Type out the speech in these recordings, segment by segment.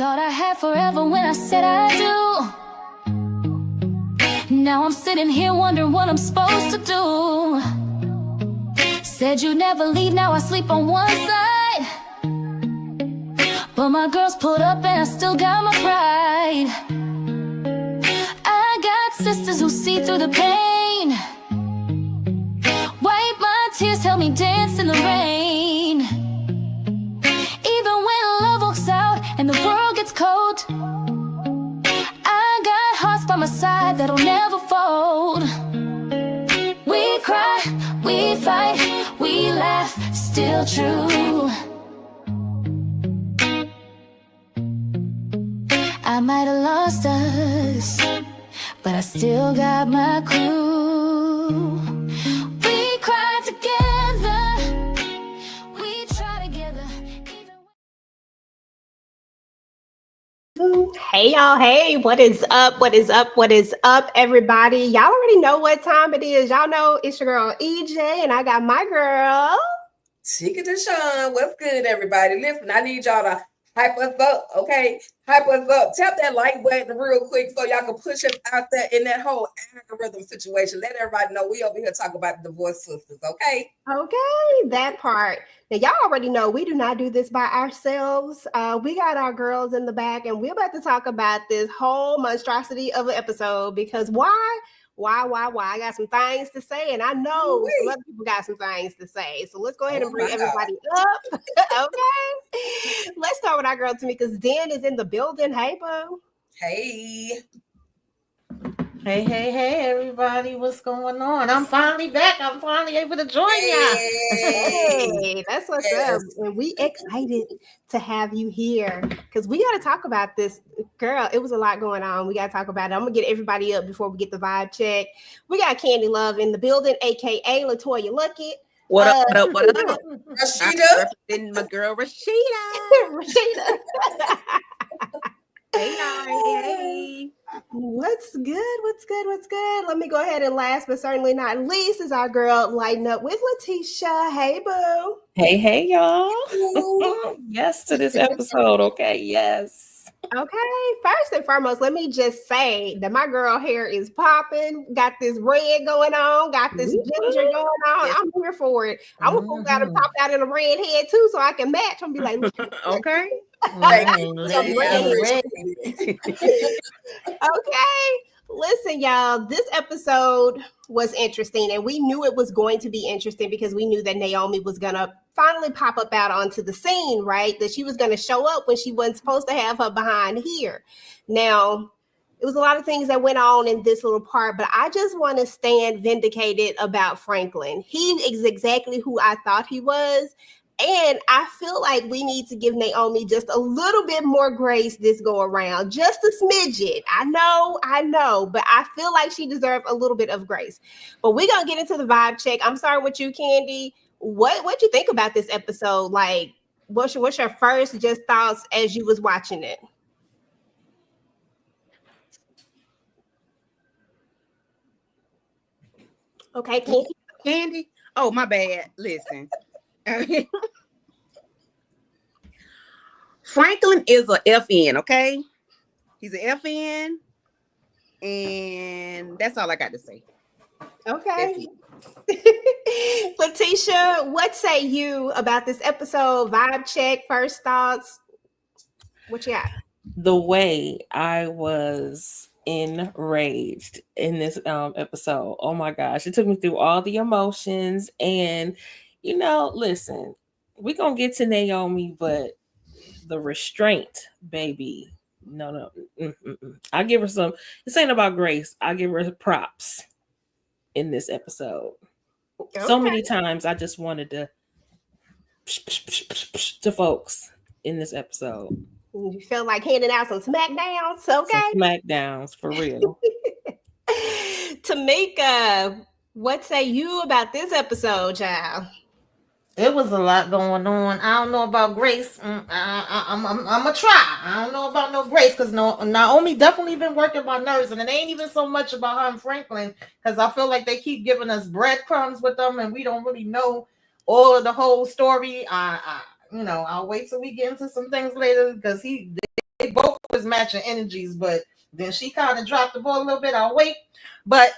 Thought I had forever when I said I do. Now I'm sitting here wondering what I'm supposed to do. Said you'd never leave, now I sleep on one side. But my girls pulled up and I still got my pride. I got sisters who see through the pain. Wipe my tears, help me dance in the rain. Even when love walks out and the world gets cold, I got hearts by my side that'll never fold. We cry, we fight, we laugh, still true. I might have lost us, but I still got my crew. We cry together, we try together. Hey y'all, hey, what is up? What is up? What is up, everybody? Y'all already know what time it is. Y'all know it's your girl EJ, and I got my girl TicahDishawn. What's good, everybody? Listen, I need y'all to hype us up, okay? Hype us up. Tap that like button real quick so y'all can push us out there in that whole algorithm situation. Let everybody know we over here talking about the divorce sisters, okay? Okay, that part. Now, y'all already know we do not do this by ourselves. We got our girls in the back, and we're about to talk about this whole monstrosity of an episode because why? I got some things to say, and I know some other people got some things to say. So let's go ahead and bring everybody up. Okay. Let's start with our girl Tamika's Den is in the building. Hey, boo. Hey. Hey, everybody. What's going on? I'm finally back. I'm finally able to join y'all. Hey, that's what's up. And we excited to have you here because we got to talk about this. Girl, it was a lot going on. We got to talk about it. I'm going to get everybody up before we get the vibe check. We got Candy Love in the building, a.k.a. Latoya Luckett. What up? Rashida. And my girl Rashida. Rashida. Hey, hey. What's good? Let me go ahead and last but certainly not least is our girl Lighten Up with Letitia. Hey, boo. Hey, y'all. Yes to this episode. Okay, yes. Okay, first and foremost, let me just say that my girl hair is popping, got this red going on, got this ginger going on. Yes. I'm here for it. I will pull out and pop out in a red head too so I can match. I'm be like, okay. Okay. Listen, y'all, this episode was interesting, and we knew it was going to be interesting because we knew that Naomi was going to finally pop up out onto the scene, right? That she was going to show up when she wasn't supposed to have her behind here. Now, it was a lot of things that went on in this little part, but I just want to stand vindicated about Franklin. He is exactly who I thought he was. And I feel like we need to give Naomi just a little bit more grace this go around, just a smidget. I know, but I feel like she deserved a little bit of grace. But we're going to get into the vibe check. I'm starting with you, Candy. What you think about this episode? Like, what's your first just thoughts as you was watching it? Okay, Candy. Oh, my bad. Listen. Franklin is a FN, okay? He's an FN, and that's all I got to say. Okay. Letitia, what say you about this episode? Vibe check, first thoughts. What you got? The way I was enraged in this episode. Oh my gosh. It took me through all the emotions. And, listen, we're going to get to Naomi, but the restraint, baby. No. I give her some. This ain't about grace. I give her props in this episode. Okay. So many times I just wanted to folks in this episode. You feel like handing out some smackdowns, okay? Some smackdowns for real. Tamika, what say you about this episode, child? It was a lot going on. I don't know about grace. I'm gonna try. I don't know about no grace because Naomi definitely been working my nerves, and it ain't even so much about her and Franklin because I feel like they keep giving us breadcrumbs with them, and we don't really know all of the whole story. I'll wait till we get into some things later because they both was matching energies, but then she kind of dropped the ball a little bit. I'll wait. But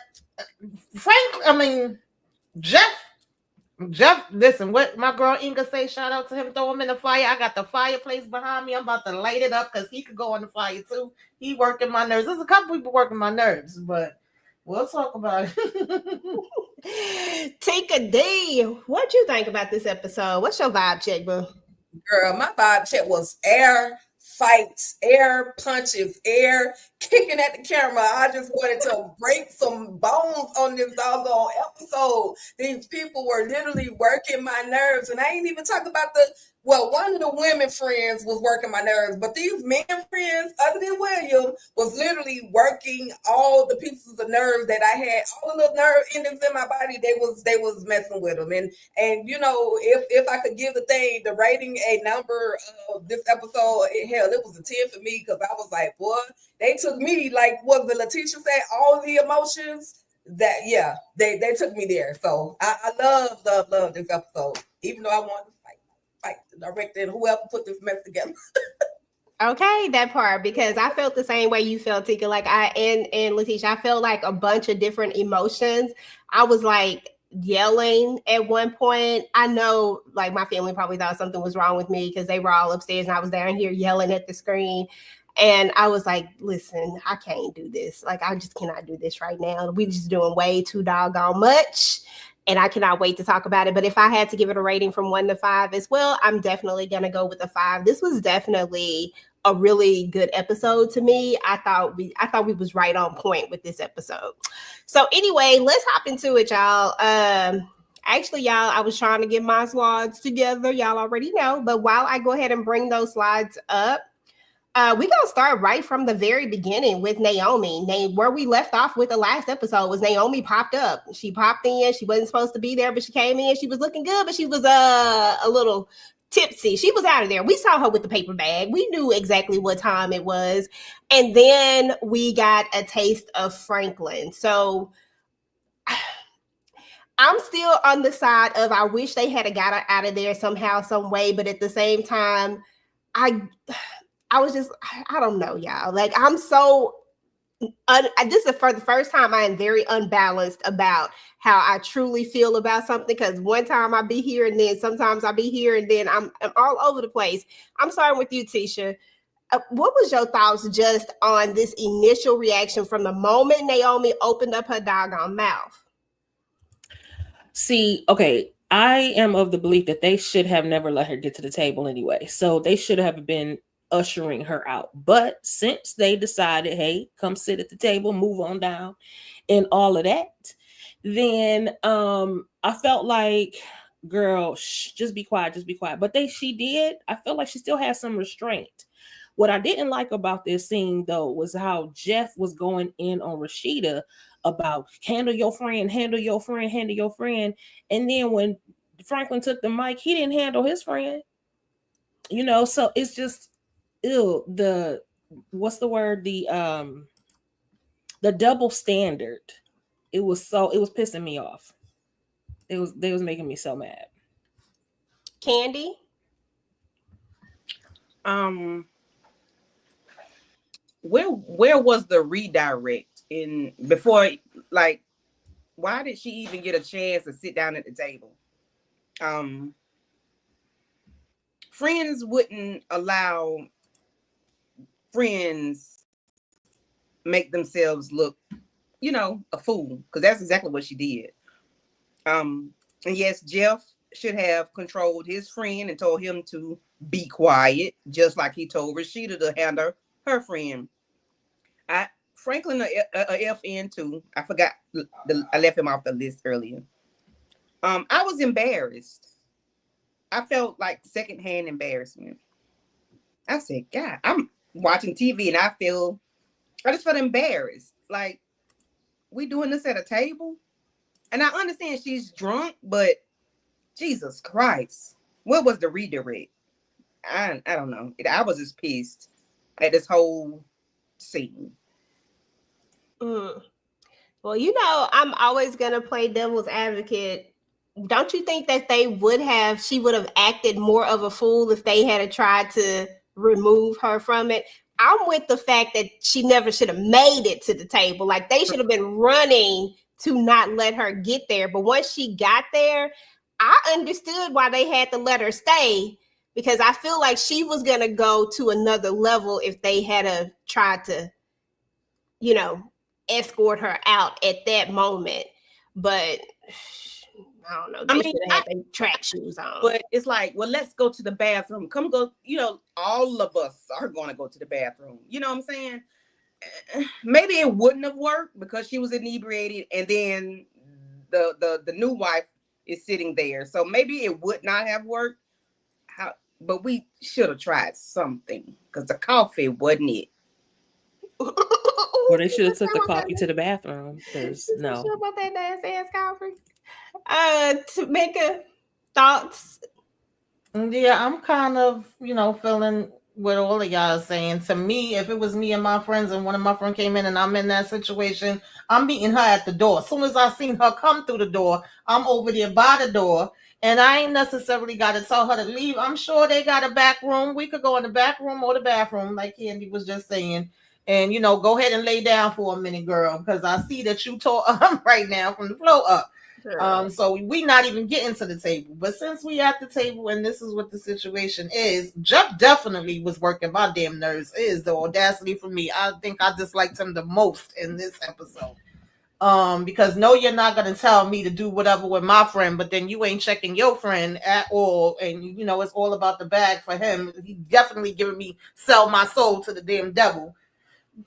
Jeff, listen, what my girl Inga say, shout out to him, throw him in the fire. I got the fireplace behind me. I'm about to light it up because he could go on the fire too. He working my nerves. There's a couple people working my nerves, but we'll talk about it. Tika D, what'd you think about this episode? What's your vibe check, boo? Girl, my vibe check was air fights, air punches, air kicking at the camera. I just wanted to break some bones on this doggone episode. These people were literally working my nerves. And I ain't even talking about one of the women friends was working my nerves, but these men friends, other than William, was literally working all the pieces of nerve that I had, all the little nerve endings in my body. They was messing with them. And you know, if I could give the rating a number of this episode, it was a 10 for me, because I was like, boy, they took me, like what the Letitia said, all the emotions. That they took me there. So I love this episode, even though I wanted to fight the director and whoever put this mess together. Okay, that part, because I felt the same way you felt, Tika. Like and Letitia, I felt like a bunch of different emotions. I was like yelling at one point. I know, like, my family probably thought something was wrong with me because they were all upstairs and I was down here yelling at the screen. And I was like, listen, I can't do this. Like, I just cannot do this right now. We just doing way too doggone much. And I cannot wait to talk about it. But if I had to give it a rating from 1 to 5 as well, I'm definitely going to go with a 5. This was definitely a really good episode to me. I thought we was right on point with this episode. So anyway, let's hop into it, y'all. Actually, y'all, I was trying to get my slides together. Y'all already know. But while I go ahead and bring those slides up, we're going to start right from the very beginning with Naomi. Where we left off with the last episode was Naomi popped up. She popped in. She wasn't supposed to be there, but she came in. She was looking good, but she was a little tipsy. She was out of there. We saw her with the paper bag. We knew exactly what time it was. And then we got a taste of Franklin. So I'm still on the side of I wish they had got her out of there somehow, some way. But at the same time, I was just, I don't know, y'all. Like, I'm so, this is for the first time I am very unbalanced about how I truly feel about something. Because one time I be here and then sometimes I be here and then I'm all over the place. I'm starting with you, Tisha. What was your thoughts just on this initial reaction from the moment Naomi opened up her doggone mouth? See, okay, I am of the belief that they should have never let her get to the table anyway. So they should have been ushering her out. But since they decided, hey, come sit at the table, move on down, and all of that, then I felt like, girl, just be quiet, just be quiet. But she did. I felt like she still had some restraint. What I didn't like about this scene, though, was how Jeff was going in on Rashida about handle your friend, handle your friend, handle your friend. And then when Franklin took the mic, he didn't handle his friend. You know, so it's just ew, what's the word? The double standard. It was pissing me off. They was making me so mad. Candy? Where was the redirect in before? Like, why did she even get a chance to sit down at the table? Friends wouldn't allow friends make themselves look, a fool, because that's exactly what she did. And yes, Jeff should have controlled his friend and told him to be quiet, just like he told Rashida to handle her friend. Franklin a FN too. I forgot. I left him off the list earlier. I was embarrassed. I felt like secondhand embarrassment. I said, God, I'm watching TV and I just felt embarrassed. Like, we doing this at a table? And I understand she's drunk, but Jesus Christ, what was the redirect? I don't know. I was just pissed at this whole scene. Well, I'm always going to play devil's advocate. Don't you think that she would have acted more of a fool if they had tried to remove her from it? I'm with the fact that she never should have made it to the table. Like they should have been running to not let her get there. But once she got there, I understood why they had to let her stay, because I feel like she was going to go to another level if they had tried to, you know, escort her out at that moment. But I don't know. They should have had their track shoes on. But it's like, well, let's go to the bathroom. Come go, you know, all of us are going to go to the bathroom. You know what I'm saying? Maybe it wouldn't have worked because she was inebriated, and then the new wife is sitting there. So maybe it would not have worked. But we should have tried something, because the coffee wasn't it. Or they should have took the coffee to the bathroom. Because no. Sure about that nasty ass coffee. Tamika, thoughts? Yeah, I'm kind of, you know, feeling what all of y'all are saying. To me, if it was me and my friends and one of my friends came in and I'm in that situation, I'm meeting her at the door. As soon as I seen her come through the door, I'm over there by the door. And I ain't necessarily got to tell her to leave. I'm sure they got a back room. We could go in the back room or the bathroom, like Candy was just saying. And, you know, go ahead and lay down for a minute, girl, because I see that you tore right now from the floor up. So we not even getting to the table. But since we at the table and this is what the situation is, Jeff definitely was working my damn nerves. It is the audacity for me. I think I disliked him the most in this episode. Because no, you're not gonna tell me to do whatever with my friend, but then you ain't checking your friend at all, and you know it's all about the bag for him. He definitely giving me sell my soul to the damn devil.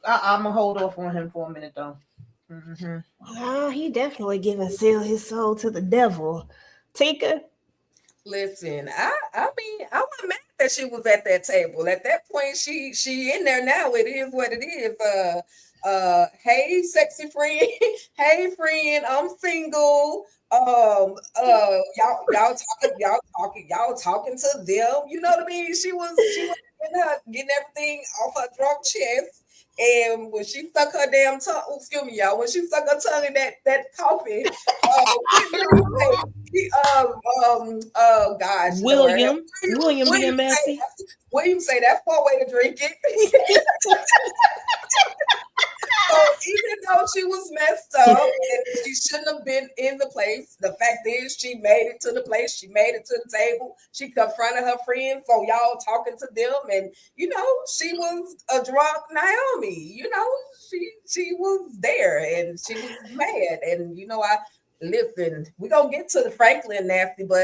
I'm gonna hold off on him for a minute though. Mm-hmm. Oh, he definitely giving sell his soul to the devil. Tika? Listen, I mean, I wasn't mad that she was at that table. At that point, she in there now. It is what it is. Hey, sexy friend. Hey, friend, I'm single. Y'all talking to them. You know what I mean? She was getting everything off her drunk chest. And when she stuck her damn tongue, excuse me, y'all, when she stuck her tongue in that coffee, gosh, William being messy. William say that's one way to drink it. So even though she was messed up and she shouldn't have been in the place, the fact is she made it to the place. She made it to the table. She confronted her friends. So y'all talking to them, and you know she was a drunk Naomi. You know she was there and she was mad. And you know listen. We gonna get to the Franklin nasty, but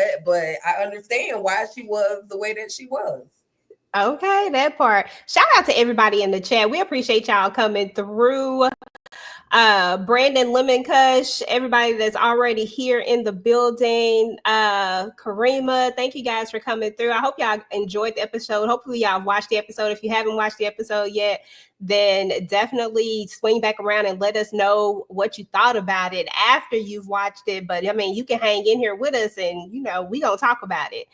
I understand why she was the way that she was. Okay, that part. Shout out to everybody in the chat. We appreciate y'all coming through. Brandon Lemon Kush, everybody that's already here in the building. Karima, thank you guys for coming through. I hope y'all enjoyed the episode. Hopefully y'all watched the episode. If you haven't watched the episode yet, then definitely swing back around and let us know what you thought about it after you've watched it. But I mean, you can hang in here with us and, you know, we gonna talk about it.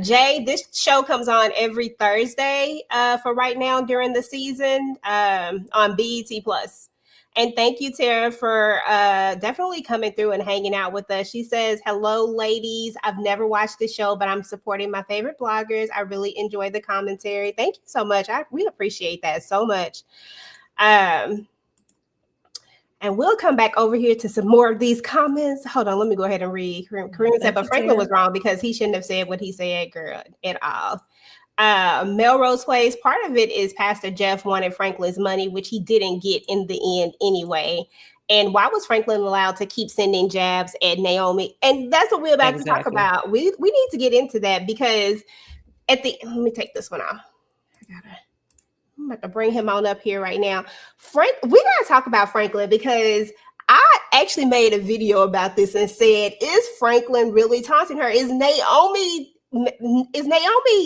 Jay, this show comes on every Thursday for right now during the season on BET Plus. And thank you, Tara, for definitely coming through and hanging out with us. She says, hello, ladies. I've never watched the show, but I'm supporting my favorite bloggers. I really enjoy the commentary. Thank you so much. We appreciate that so much. And we'll come back over here to some more of these comments. Hold on, let me go ahead and read. Kareem said, but Franklin was wrong because he shouldn't have said what he said, girl, at all. Melrose Place, part of it is Pastor Jeff wanted Franklin's money, which he didn't get in the end anyway. And why was Franklin allowed to keep sending jabs at Naomi? And that's what we're about to talk about. We need to get into that because let me take this one off. I'm about to bring him on up here right now. We gotta talk about Franklin because I actually made a video about this and said, is Franklin really taunting her? Is Naomi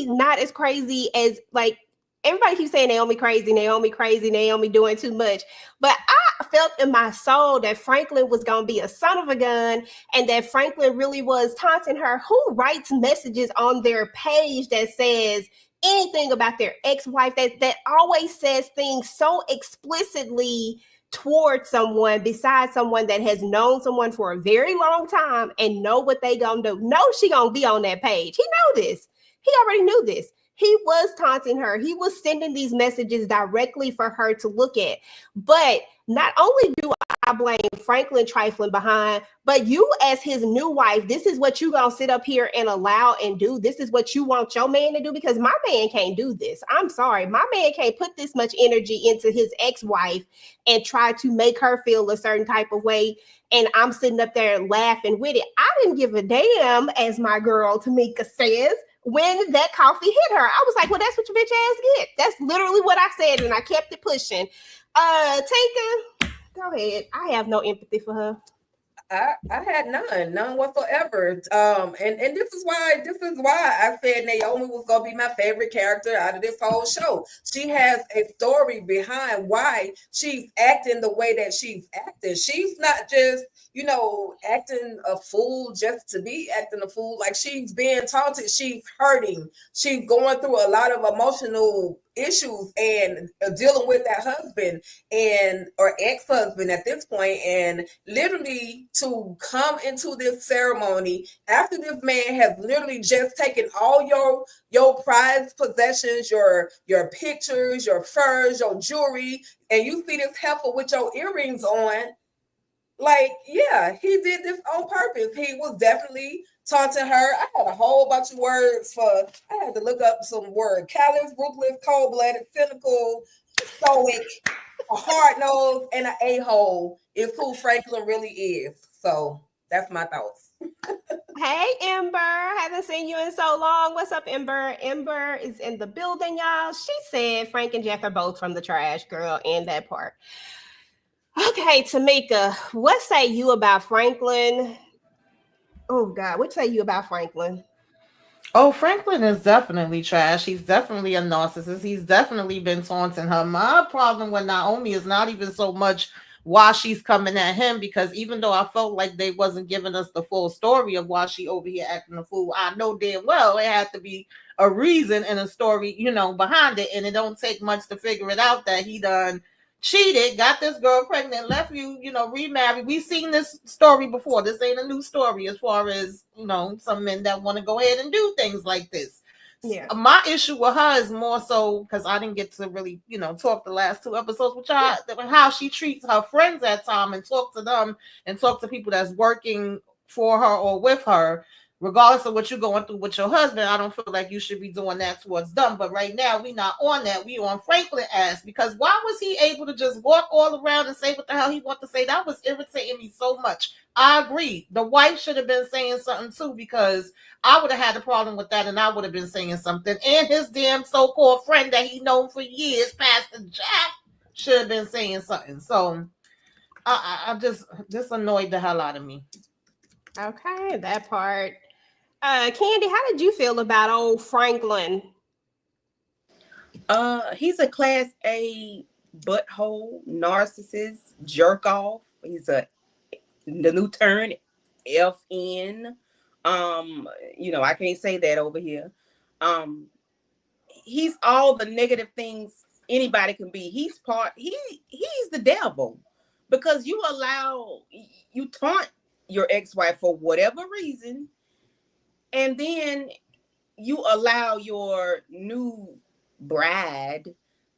not as crazy as, like, everybody keeps saying Naomi crazy, Naomi doing too much. But I felt in my soul that Franklin was going to be a son of a gun and that Franklin really was taunting her. Who writes messages on their page that says anything about their ex-wife, that always says things so explicitly towards someone besides someone that has known someone for a very long time and know what they gonna do? No, she gonna be on that page. He know this. He already knew this. He was taunting her. He was sending these messages directly for her to look at. But not only do I blame Franklin trifling behind, but you as his new wife, this is what you gonna sit up here and allow and do. This is what you want your man to do, because my man can't do this. I'm sorry. My man can't put this much energy into his ex-wife and try to make her feel a certain type of way. And I'm sitting up there laughing with it. I didn't give a damn, as my girl Tamika says, when that coffee hit her. I was like, well, that's what your bitch ass get. That's literally what I said, and I kept it pushing. Taker, go ahead. I have no empathy for her. I had none whatsoever. And this is why I said Naomi was gonna be my favorite character out of this whole show. She has a story behind why she's acting the way that she's acting. She's not just, acting a fool just to be acting a fool. Like, she's being taunted, she's hurting, she's going through a lot of emotional issues and dealing with that husband or ex-husband at this point, and literally to come into this ceremony after this man has literally just taken all your prized possessions, your pictures, your furs, your jewelry, and you see this heifer with your earrings on. Like, yeah, he did this on purpose. He was definitely taunting her. I had a whole bunch of words I had to look up some words. Callous, ruthless, cold-blooded, cynical, stoic, a hard-nosed, and an a-hole is who Franklin really is. So that's my thoughts. Hey, Ember. Haven't seen you in so long. What's up, Ember? Ember is in the building, y'all. She said Frank and Jeff are both from the trash, girl, in that part. Okay, Tamika, what say you about Franklin? Oh, God, what say you about Franklin? Oh, Franklin is definitely trash. He's definitely a narcissist. He's definitely been taunting her. My problem with Naomi is not even so much why she's coming at him, because even though I felt like they wasn't giving us the full story of why she over here acting a fool, I know damn well it had to be a reason and a story, behind it. And it don't take much to figure it out that he done cheated, got this girl pregnant, left you, remarried. We've seen this story before. This ain't a new story as far as, some men that want to go ahead and do things like this. Yeah. My issue with her is more so because I didn't get to really, talk the last 2 episodes with y'all, how she treats her friends at time and talk to them and talk to people that's working for her or with her. Regardless of what you're going through with your husband, I don't feel like you should be doing that towards them. But right now, we not on that. We on Franklin ass, because why was he able to just walk all around and say what the hell he want to say? That was irritating me so much. I agree. The wife should have been saying something too, because I would have had a problem with that, and I would have been saying something. And his damn so-called friend that he known for years, Pastor Jack, should have been saying something. So I just annoyed the hell out of me. Okay, that part. Candy, how did you feel about old Franklin? He's a class A butthole, narcissist, jerk off. He's the new term, FN. I can't say that over here. He's all the negative things anybody can be. He's the devil, because you taunt your ex-wife for whatever reason, and then you allow your new bride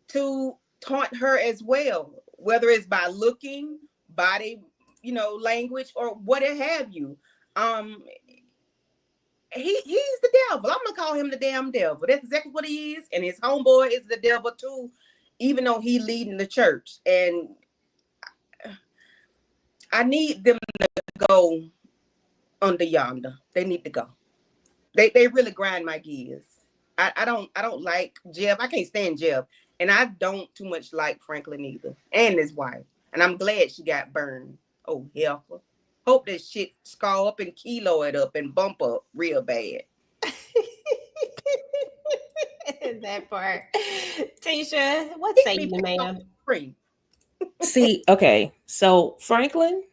to taunt her as well, whether it's by looking, body, language, or what have you. He's the devil. I'm gonna call him the damn devil. That's exactly what he is. And his homeboy is the devil too, even though he leading the church. And I need them to go under yonder. They need to go. They really grind my gears. I don't like Jeff. I can't stand Jeff. And I don't too much like Franklin either. And his wife. And I'm glad she got burned. Oh, hell. Hope that shit scar up and kilo it up and bump up real bad. That part. Tisha, what say you, ma'am? See, okay. So Franklin,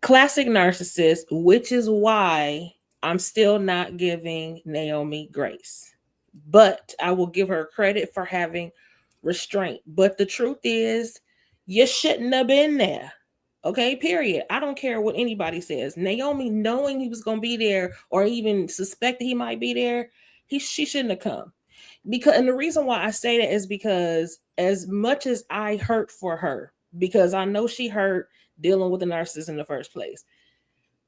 classic narcissist, which is why I'm still not giving Naomi grace. But I will give her credit for having restraint. But the truth is, you shouldn't have been there. Okay, period. I don't care what anybody says. Naomi, knowing he was going to be there or even suspected he might be there, She shouldn't have come. And the reason why I say that is because as much as I hurt for her, because I know she hurt dealing with a narcissist in the first place.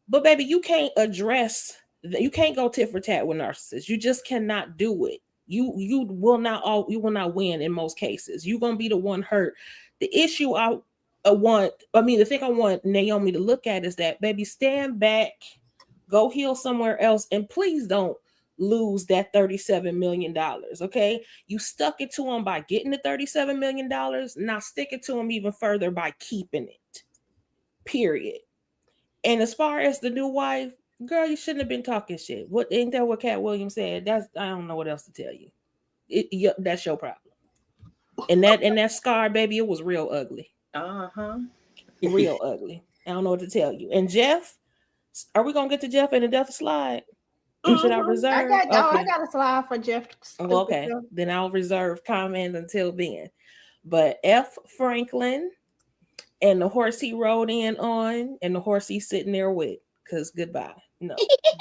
But baby, you can't go tit for tat with narcissists. You just cannot do it. You will not win in most cases. You're gonna be the one hurt. The issue the thing I want Naomi to look at is that, baby, stand back, go heal somewhere else, and please don't lose that $37 million. Okay, you stuck it to him by getting the $37 million. Now stick it to him even further by keeping it. Period. And as far as the new wife, girl, you shouldn't have been talking shit. What ain't that what Cat Williams said? I don't know what else to tell you. That's your problem. And that scar, baby, it was real ugly. Real ugly. I don't know what to tell you. And Jeff, are we gonna get to Jeff in the death slide? Should I reserve? I got a slide for Jeff. Okay, then I'll reserve comment until then. But F. Franklin and the horse he rode in on and the horse he's sitting there with, because goodbye. No,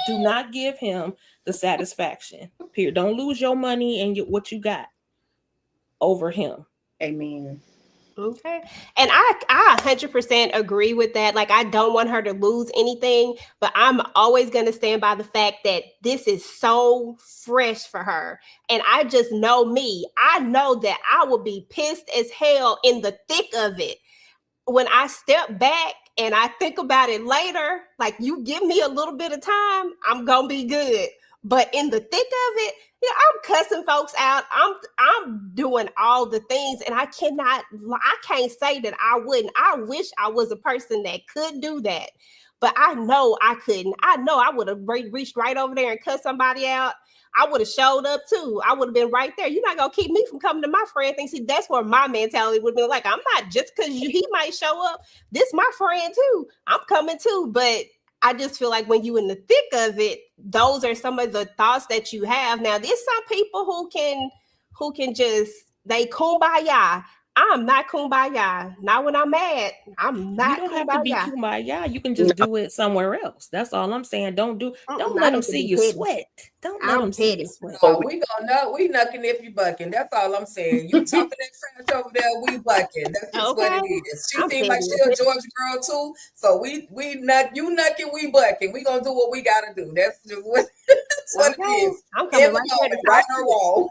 do not give him the satisfaction. Period. Don't lose your money and what you got over him. Amen. Okay. And I 100% agree with that. Like, I don't want her to lose anything, but I'm always going to stand by the fact that this is so fresh for her. And I just know me. I know that I will be pissed as hell in the thick of it. When I step back and I think about it later, like, you give me a little bit of time, I'm going to be good. But in the thick of it, I'm cussing folks out. I'm doing all the things, and I can't say that I wouldn't. I wish I was a person that could do that, but I know I couldn't. I know I would have reached right over there and cut somebody out. I would have showed up too. I would have been right there. You're not going to keep me from coming to my friend thing. See, that's where my mentality would be like, I'm not just because he might show up. This my friend too. I'm coming too. But I just feel like when you in the thick of it, those are some of the thoughts that you have. Now, there's some people who can just, they kumbaya. I'm not kumbaya. Not when I'm mad. I'm not. You don't have to be kumbaya. You can just do it somewhere else. That's all I'm saying. Don't let them see you sweat. Don't let them see you sweat. Oh, we knucking if you bucking. That's all I'm saying. You talking that French over there, we bucking. That's just what it is. She seems like she a Georgia girl too. So we knucking, we bucking. We gonna do what we gotta do. That's just what it is. I'm coming right or wrong.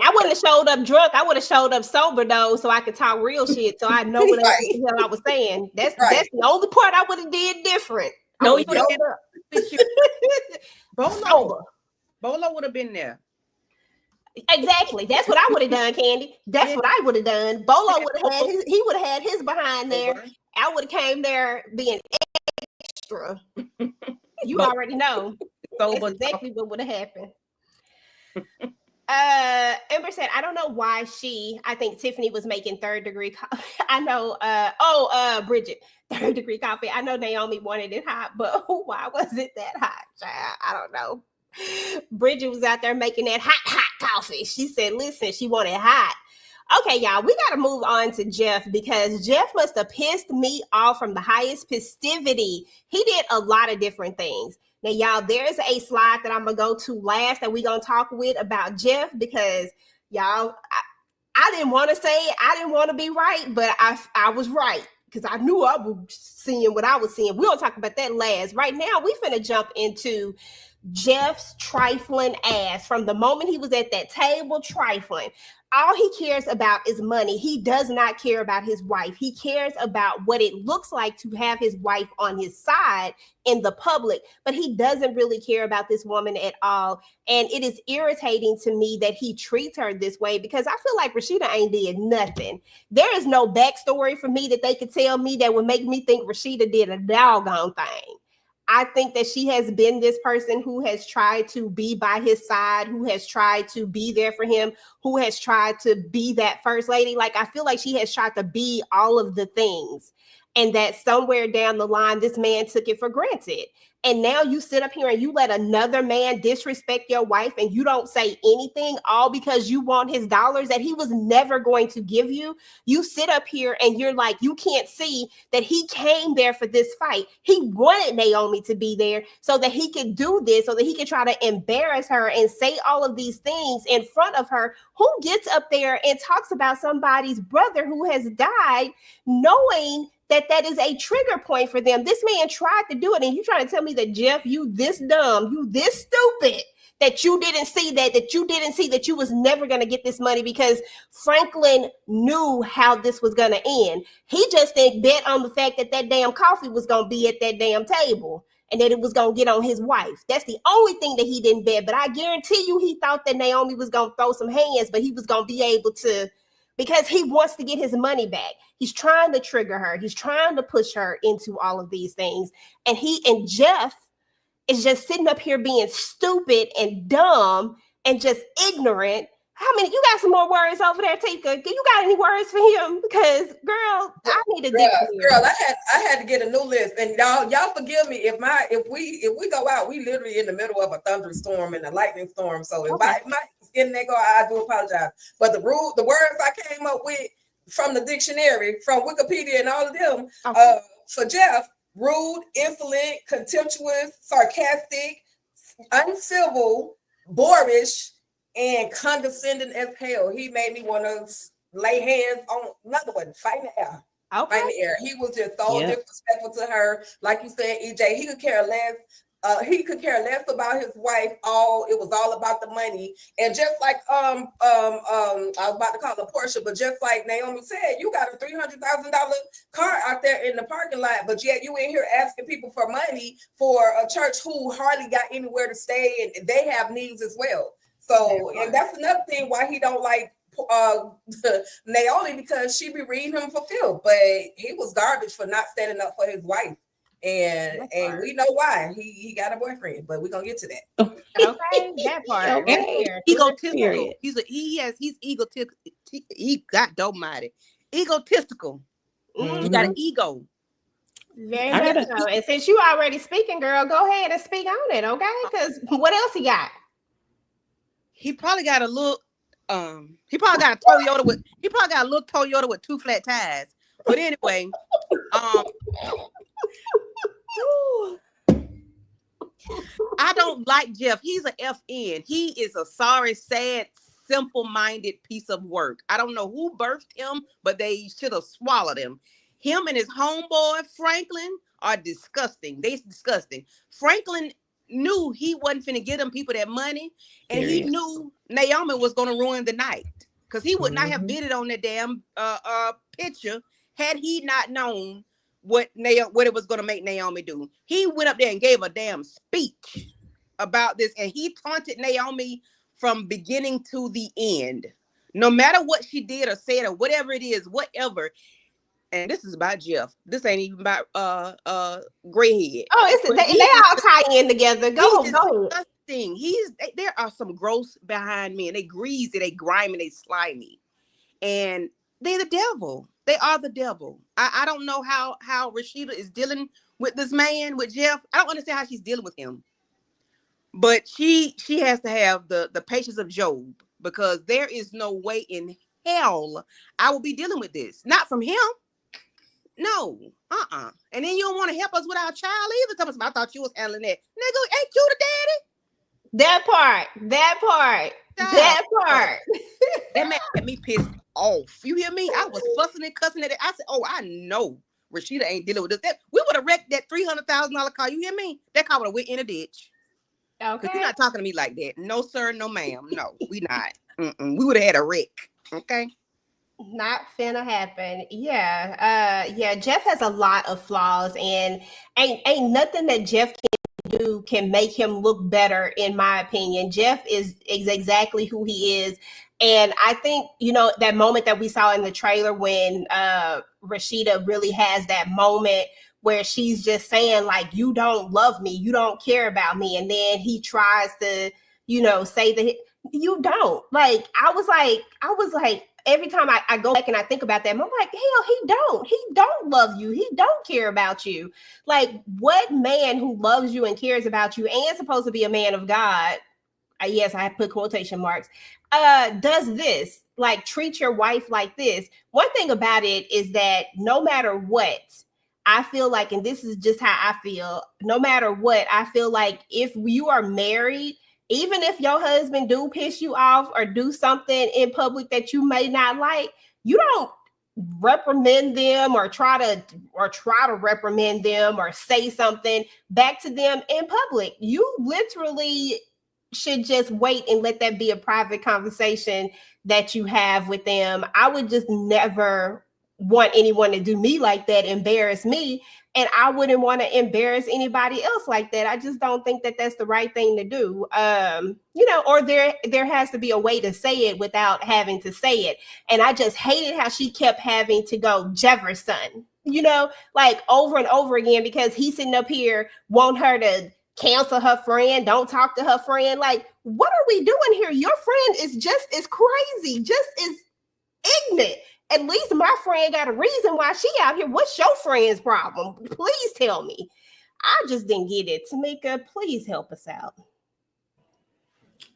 I wouldn't have showed up drunk. I would have showed up sober though, so I could talk real shit. So I know what the hell I was saying. That's the only part I would have did different. No, you would have Bolo would have been there. Exactly. That's what I would have done, Candy. That's what I would have done. Bolo would have had his behind there. I would have came there being extra. You already know. That's exactly what would have happened. Ember said, I don't know why I think Tiffany was making third degree coffee. I know, Bridget, third degree coffee. I know Naomi wanted it hot, but why was it that hot? I don't know. Bridget was out there making that hot coffee. She said, listen, she wanted hot. Okay, y'all, we got to move on to Jeff, because Jeff must have pissed me off from the highest festivity. He did a lot of different things. Now, y'all, there's a slide that I'm going to go to last that we're going to talk with about Jeff, because, y'all, I didn't want to say it. I didn't want to be right, but I was right, because I knew I was seeing what I was seeing. We're going to talk about that last. Right now, we finna jump into Jeff's trifling ass. From the moment he was at that table trifling, all he cares about is money. He does not care about his wife. He cares about what it looks like to have his wife on his side in the public, but he doesn't really care about this woman at all. And it is irritating to me that he treats her this way, because I feel like Rashida ain't did nothing. There is no backstory for me that they could tell me that would make me think Rashida did a doggone thing. I think that she has been this person who has tried to be by his side, who has tried to be there for him, who has tried to be that first lady. Like, I feel like she has tried to be all of the things. and that somewhere down the line, this man took it for granted. And now you sit up here and you let another man disrespect your wife and you don't say anything, all because you want his dollars that he was never going to give you. You sit up here and you're like, you can't see that he came there for this fight. He wanted Naomi to be there so that he could do this, so that he could try to embarrass her and say all of these things in front of her. Who gets up there and talks about somebody's brother who has died, knowing that is a trigger point for them? This man tried to do it, and you trying to tell me that, Jeff, you this dumb, you this stupid, that you didn't see that you didn't see that you was never going to get this money because Franklin knew how this was going to end. He just didn't bet on the fact that damn coffee was going to be at that damn table and that it was going to get on his wife. That's the only thing that he didn't bet. But I guarantee you he thought that Naomi was going to throw some hands, but he was going to be able to, because he wants to get his money back. He's trying to trigger her. He's trying to push her into all of these things. And Jeff is just sitting up here being stupid and dumb and just ignorant. How many? You got some more words over there, Tika? You got any words for him? Because, girl, I need a different. Girl, I had to get a new list, and y'all forgive me if we go out, we literally in the middle of a thunderstorm and a lightning storm. So if my skin there go, I do apologize. But the words I came up with from the dictionary, from Wikipedia, and all of them, for Jeff: rude, insolent, contemptuous, sarcastic, uncivil, boorish, and condescending as hell. He made me want to lay hands on another one, fight in the air. Okay. Fight in the air. He was just so disrespectful to her. Like you said, EJ, he could care less. He could care less about his wife. It was all about the money. And just like I was about to call her Portia, but just like Naomi said, you got a $300,000 car out there in the parking lot, but yet you in here asking people for money for a church who hardly got anywhere to stay, and they have needs as well. So, and that's another thing why he don't like Naomi, because she be reading him for filth, but he was garbage for not standing up for his wife. And we know why. He got a boyfriend, but we're gonna get to that. Okay, that part. Okay. Egotistical. He's egotistical. He got dope-minded. Egotistical. He got an ego. Very much so. And since you already speaking, girl, go ahead and speak on it, okay? Because what else he got? He probably got a little. He probably got a little Toyota with 2 flat tires. But anyway, I don't like Jeff. He's an FN. He is a sorry, sad, simple-minded piece of work. I don't know who birthed him, but they should have swallowed him. Him and his homeboy Franklin are disgusting. They're disgusting. Franklin knew he wasn't finna get them people that money, and he knew Naomi was gonna ruin the night, because he would not have bidded on that damn picture had he not known what it was gonna make Naomi do. He went up there and gave a damn speech about this, and he taunted Naomi from beginning to the end. No matter what she did or said or whatever it is, whatever. And this is about Jeff. This ain't even about Grayhead. Oh, they all tie in together. Go. Disgusting. There are some gross behind me, and they greasy, they grimy, they slimy, and they're the devil. They are the devil. I don't know how Rashida is dealing with this man, with Jeff. I don't understand how she's dealing with him, but she has to have the patience of Job, because there is no way in hell I will be dealing with this. Not from him. No, And then you don't want to help us with our child either. I thought you was handling that. Nigga, ain't you the daddy? That part. That man had me pissed off. You hear me? I was fussing and cussing at it. I said, oh, I know Rashida ain't dealing with this. We would have wrecked that $300,000 car. You hear me? That car would have went in a ditch. Okay. Because you're not talking to me like that. No, sir, no, ma'am. No, we not. We would have had a wreck. Okay. Not finna happen. Yeah. Jeff has a lot of flaws, and ain't nothing that Jeff can do can make him look better, in my opinion. Jeff is exactly who he is. And I think, that moment that we saw in the trailer when Rashida really has that moment where she's just saying, like, you don't love me, you don't care about me. And then he tries to, say that you don't. I was like, every time I go back and I think about that, I'm like, hell, he don't love you. He don't care about you. Like, what man who loves you and cares about you and supposed to be a man of God, yes, I put quotation marks, does this, like, treat your wife like this? One thing about it is that no matter what, I feel like, and this is just how I feel, no matter what, I feel like if you are married, even if your husband do piss you off or do something in public that you may not like, you don't reprimand them or try to reprimand them or say something back to them in public. You literally should just wait and let that be a private conversation that you have with them. I would just never want anyone to do me like that, embarrass me, and I wouldn't want to embarrass anybody else like that. I just don't think that that's the right thing to do. Or there has to be a way to say it without having to say it. And I just hated how she kept having to go Jefferson, like over and over again, because he's sitting up here want her to cancel her friend, don't talk to her friend. Like, what are we doing here? Your friend is just as crazy, just as ignorant. At least my friend got a reason why she out here. What's your friend's problem? Please tell me. I just didn't get it. Tamika, please help us out.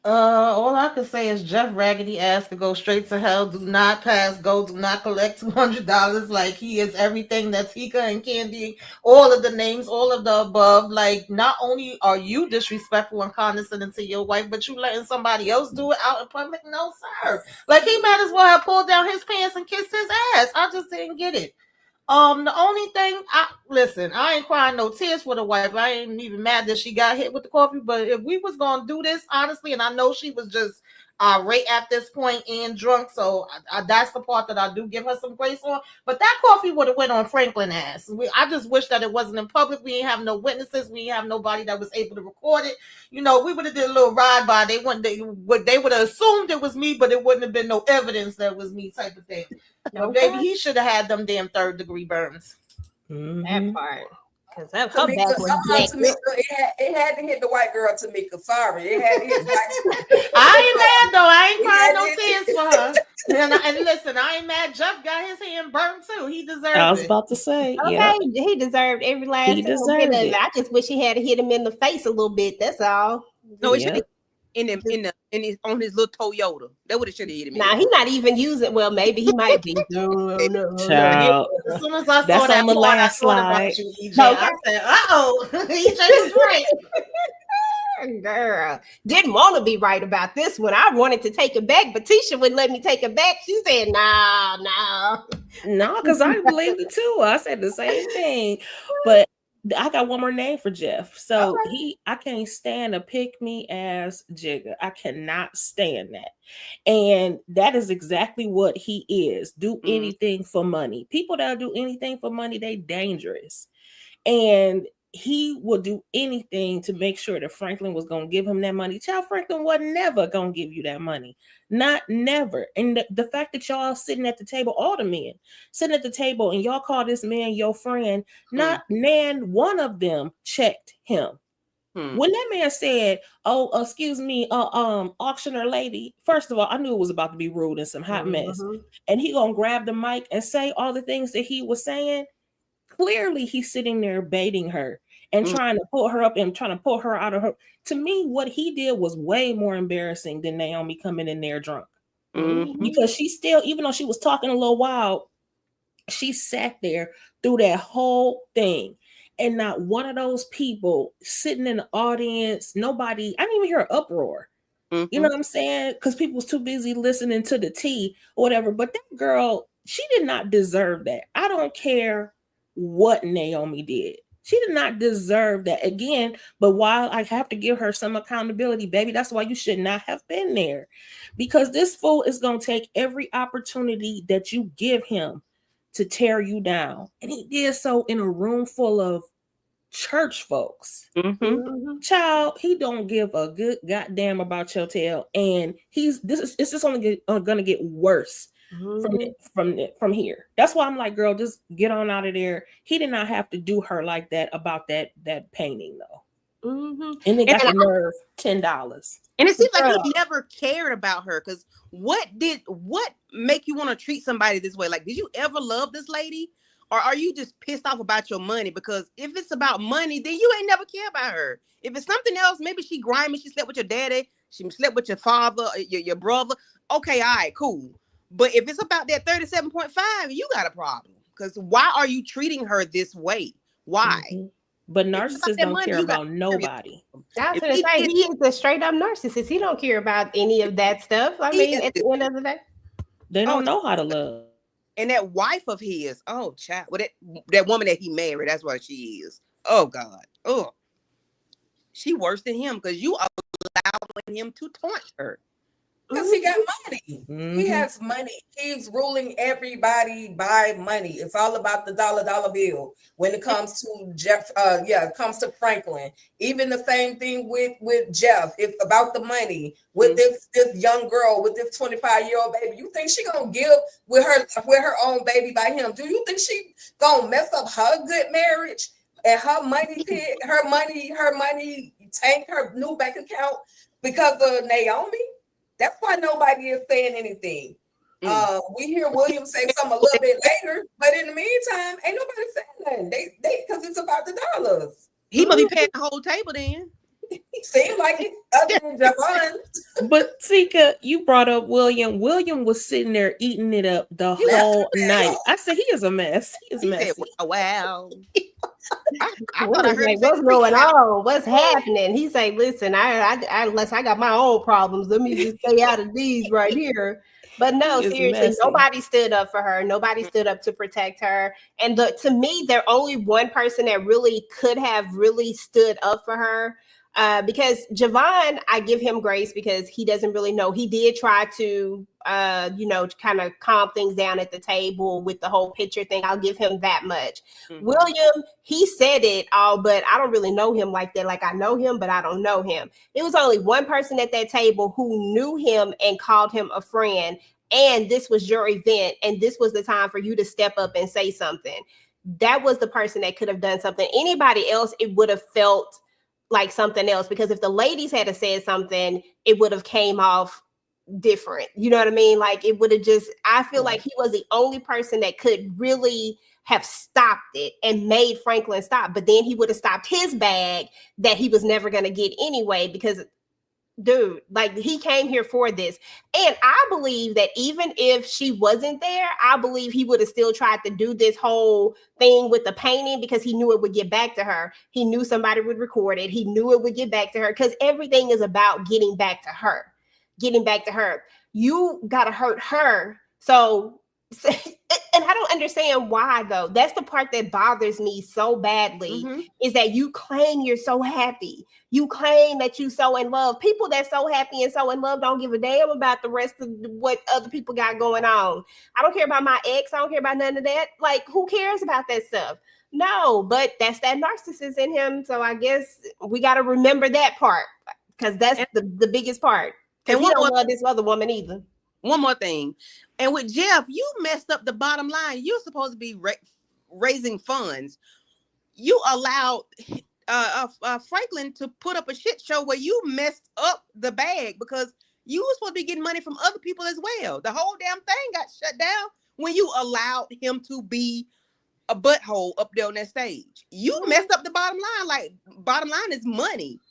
All I can say is Jeff Raggedy ass to go straight to hell. Do not pass go. Do not collect $200 like he is everything that Tika and Candy, all of the names, all of the above. Like, not only are you disrespectful and condescending to your wife, but you letting somebody else do it out in public? No, sir. Like, he might as well have pulled down his pants and kissed his ass. I just didn't get it. The only thing, I ain't crying no tears for the wife. I ain't even mad that she got hit with the coffee. But if we was gonna do this honestly, and I know she was just right at this point and drunk, so that's the part that I do give her some grace on. But that coffee would have went on Franklin ass. I just wish that it wasn't in public. We ain't have no witnesses. We ain't have nobody that was able to record it. We would have did a little ride by. They would have assumed it was me, but it wouldn't have been no evidence that it was me, type of thing. Okay. Baby, he should have had them damn 3rd-degree burns. That part. Because her back Tamika, was it had to hit the white girl, Tamika. Sorry. It had to hit the I ain't mad, though. I ain't crying no tears for her. And listen, I ain't mad. Jeff got his hand burned, too. He deserved it. I was about to say, okay, yeah. He deserved every last He single bit deserved of it. it. I just wish he had hit him in the face a little bit. That's all. No, it should have on his little Toyota. That would have should have hit him. Nah, he's not even using. Well, maybe he might be. No. Child. As soon as I saw That's that on the part, last I thought about slide. you, EJ. I said, uh-oh, EJ was right. Girl, didn't want to be right about this one. I wanted to take it back, but Tisha wouldn't let me take it back. She said, no. No, because I believed it too. I said the same thing. But I got one more name for Jeff. So I can't stand a pick me ass jigger. I cannot stand that. And that is exactly what he is. Do anything for money. People that do anything for money, they dangerous. And he would do anything to make sure that Franklin was going to give him that money. Child, Franklin was never going to give you that money. Not never. And the fact that y'all sitting at the table, all the men sitting at the table, and y'all call this man your friend, not one of them checked him. When that man said, "Oh, excuse me, auctioneer lady," first of all, I knew it was about to be rude and some hot mess. And he gonna grab the mic and say all the things that he was saying. Clearly, he's sitting there baiting her and trying to pull her up and trying to pull her out of her. To me, what he did was way more embarrassing than Naomi coming in there drunk. Because she still, even though she was talking a little wild, she sat there through that whole thing. And not one of those people sitting in the audience, nobody, I didn't even hear an uproar. You know what I'm saying? Because people was too busy listening to the tea or whatever. But that girl, she did not deserve that. I don't care what Naomi did. She did not deserve that again. But while I have to give her some accountability, baby, that's why you should not have been there. Because this fool is going to take every opportunity that you give him to tear you down. And he did so in a room full of church folks. Child, he don't give a good goddamn about your tail. And it's just only going to get worse from here. That's why I'm like, girl, just get on out of there. He did not have to do her like that about that painting, though. And they got And the nerve $10. And it seems like Girl. he never cared about her. Because what make you want to treat somebody this way? Like, did you ever love this lady? Or are you just pissed off about your money? Because if it's about money, then you ain't never care about her. If it's something else, maybe she grimy, she slept with your daddy, she slept with your father, your brother. Okay, all right, cool. But if it's about that 37.5, you got a problem. Because why are you treating her this way? Why? Mm-hmm. But If it's about narcissists that don't money, care you got about to be serious. nobody. I was If gonna he say did- he is a straight up narcissist. He don't care about any of that stuff. I He mean, is- at the end of the day. They Oh, don't know how to love. and that wife of his, oh child, well, that woman that he married, that's what she is. Oh God, oh, she worse than him because you allowing him to taunt her. Because he got money. Mhm. He has money. He's ruling everybody by money. It's all about the dollar bill when it comes to Jeff. It comes to Franklin. Even the same thing with Jeff. It's about the money. With this young girl, with this 25-year-old baby, you think she gonna give with her own baby by him? Do you think she gonna mess up her good marriage and her money pit, her money tank, her new bank account because of Naomi? That's why nobody is saying anything. We hear William say something a little bit later, but in the meantime, ain't nobody saying nothing. They because it's about the dollars. He must be paying the whole table then. Seems like it, other than Javon. But Tika, you brought up William. William was sitting there eating it up the He left whole it night. there. I said he is a mess. He is He messy. said, "Wow." I What thought I is heard like, him say what's the going recap. on? What's happening? He's like, listen, I unless I got my own problems, let me just stay out of these right here. But no, He is seriously, messy. nobody stood up for her. Nobody stood up to protect her. And to me, there's only one person that really could have really stood up for her. Because Javon, I give him grace because he doesn't really know. He did try to, kind of calm things down at the table with the whole picture thing. I'll give him that much. Mhm. William, he said it all, but I don't really know him like that. Like I know him, but I don't know him. It was only one person at that table who knew him and called him a friend. And this was your event, and this was the time for you to step up and say something. That was the person that could have done something. Anybody else, it would have felt like something else, because if the ladies had said something, it would have came off different. You know what I mean? Like it would have just, I feel like he was the only person that could really have stopped it and made Franklin stop. But then he would have stopped his bag that he was never going to get anyway, because dude, like he came here for this. And I believe that even if she wasn't there, I believe he would have still tried to do this whole thing with the painting because he knew it would get back to her. He knew somebody would record it. He knew it would get back to her because everything is about getting back to her. Getting back to her. You got to hurt her. So, and I don't understand why though. That's the part that bothers me so badly, is that you claim you're so happy. You claim that you so in love. People that so happy and so in love don't give a damn about the rest of what other people got going on. I don't care about my ex. I don't care about none of that. Like, who cares about that stuff? No, but that's that narcissist in him. So I guess we got to remember that part, because that's the biggest part. Because he don't love this other woman either. One more thing. And with Jeff, you messed up the bottom line. You're supposed to be raising funds. You allowed Franklin to put up a shit show where you messed up the bag, because you were supposed to be getting money from other people as well. The whole damn thing got shut down when you allowed him to be a butthole up there on that stage. You messed up the bottom line. Like, bottom line is money.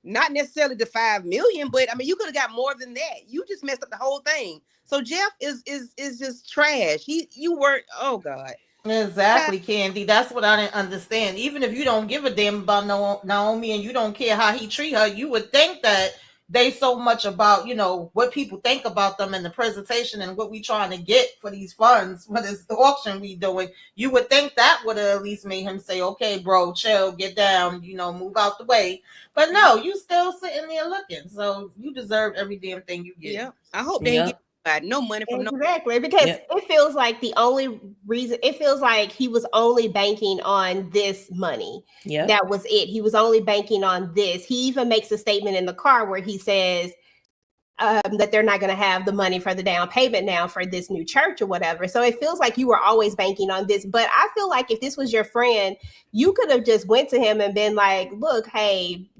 Not necessarily the 5 million, but I mean, you could have got more than that. You just messed up the whole thing. So Jeff is just trash. You weren't. Oh God. Exactly, Candy. That's what I didn't understand. Even if you don't give a damn about Naomi and you don't care how he treat her, you would think that they so much about, what people think about them in the presentation and what we trying to get for these funds, for this auction we doing. You would think that would have at least made him say, okay, bro, chill, get down, move out the way. But no, you still sitting there looking. So you deserve every damn thing you get. Yeah. I hope they get no money from exactly, because it feels like the only reason, it feels like he was only banking on this money. That was it. He was only banking on this. He even makes a statement in the car where he says, that they're not going to have the money for the down payment now for this new church or whatever. So it feels like you were always banking on this. But I feel like if this was your friend, you could have just went to him and been like, look, hey,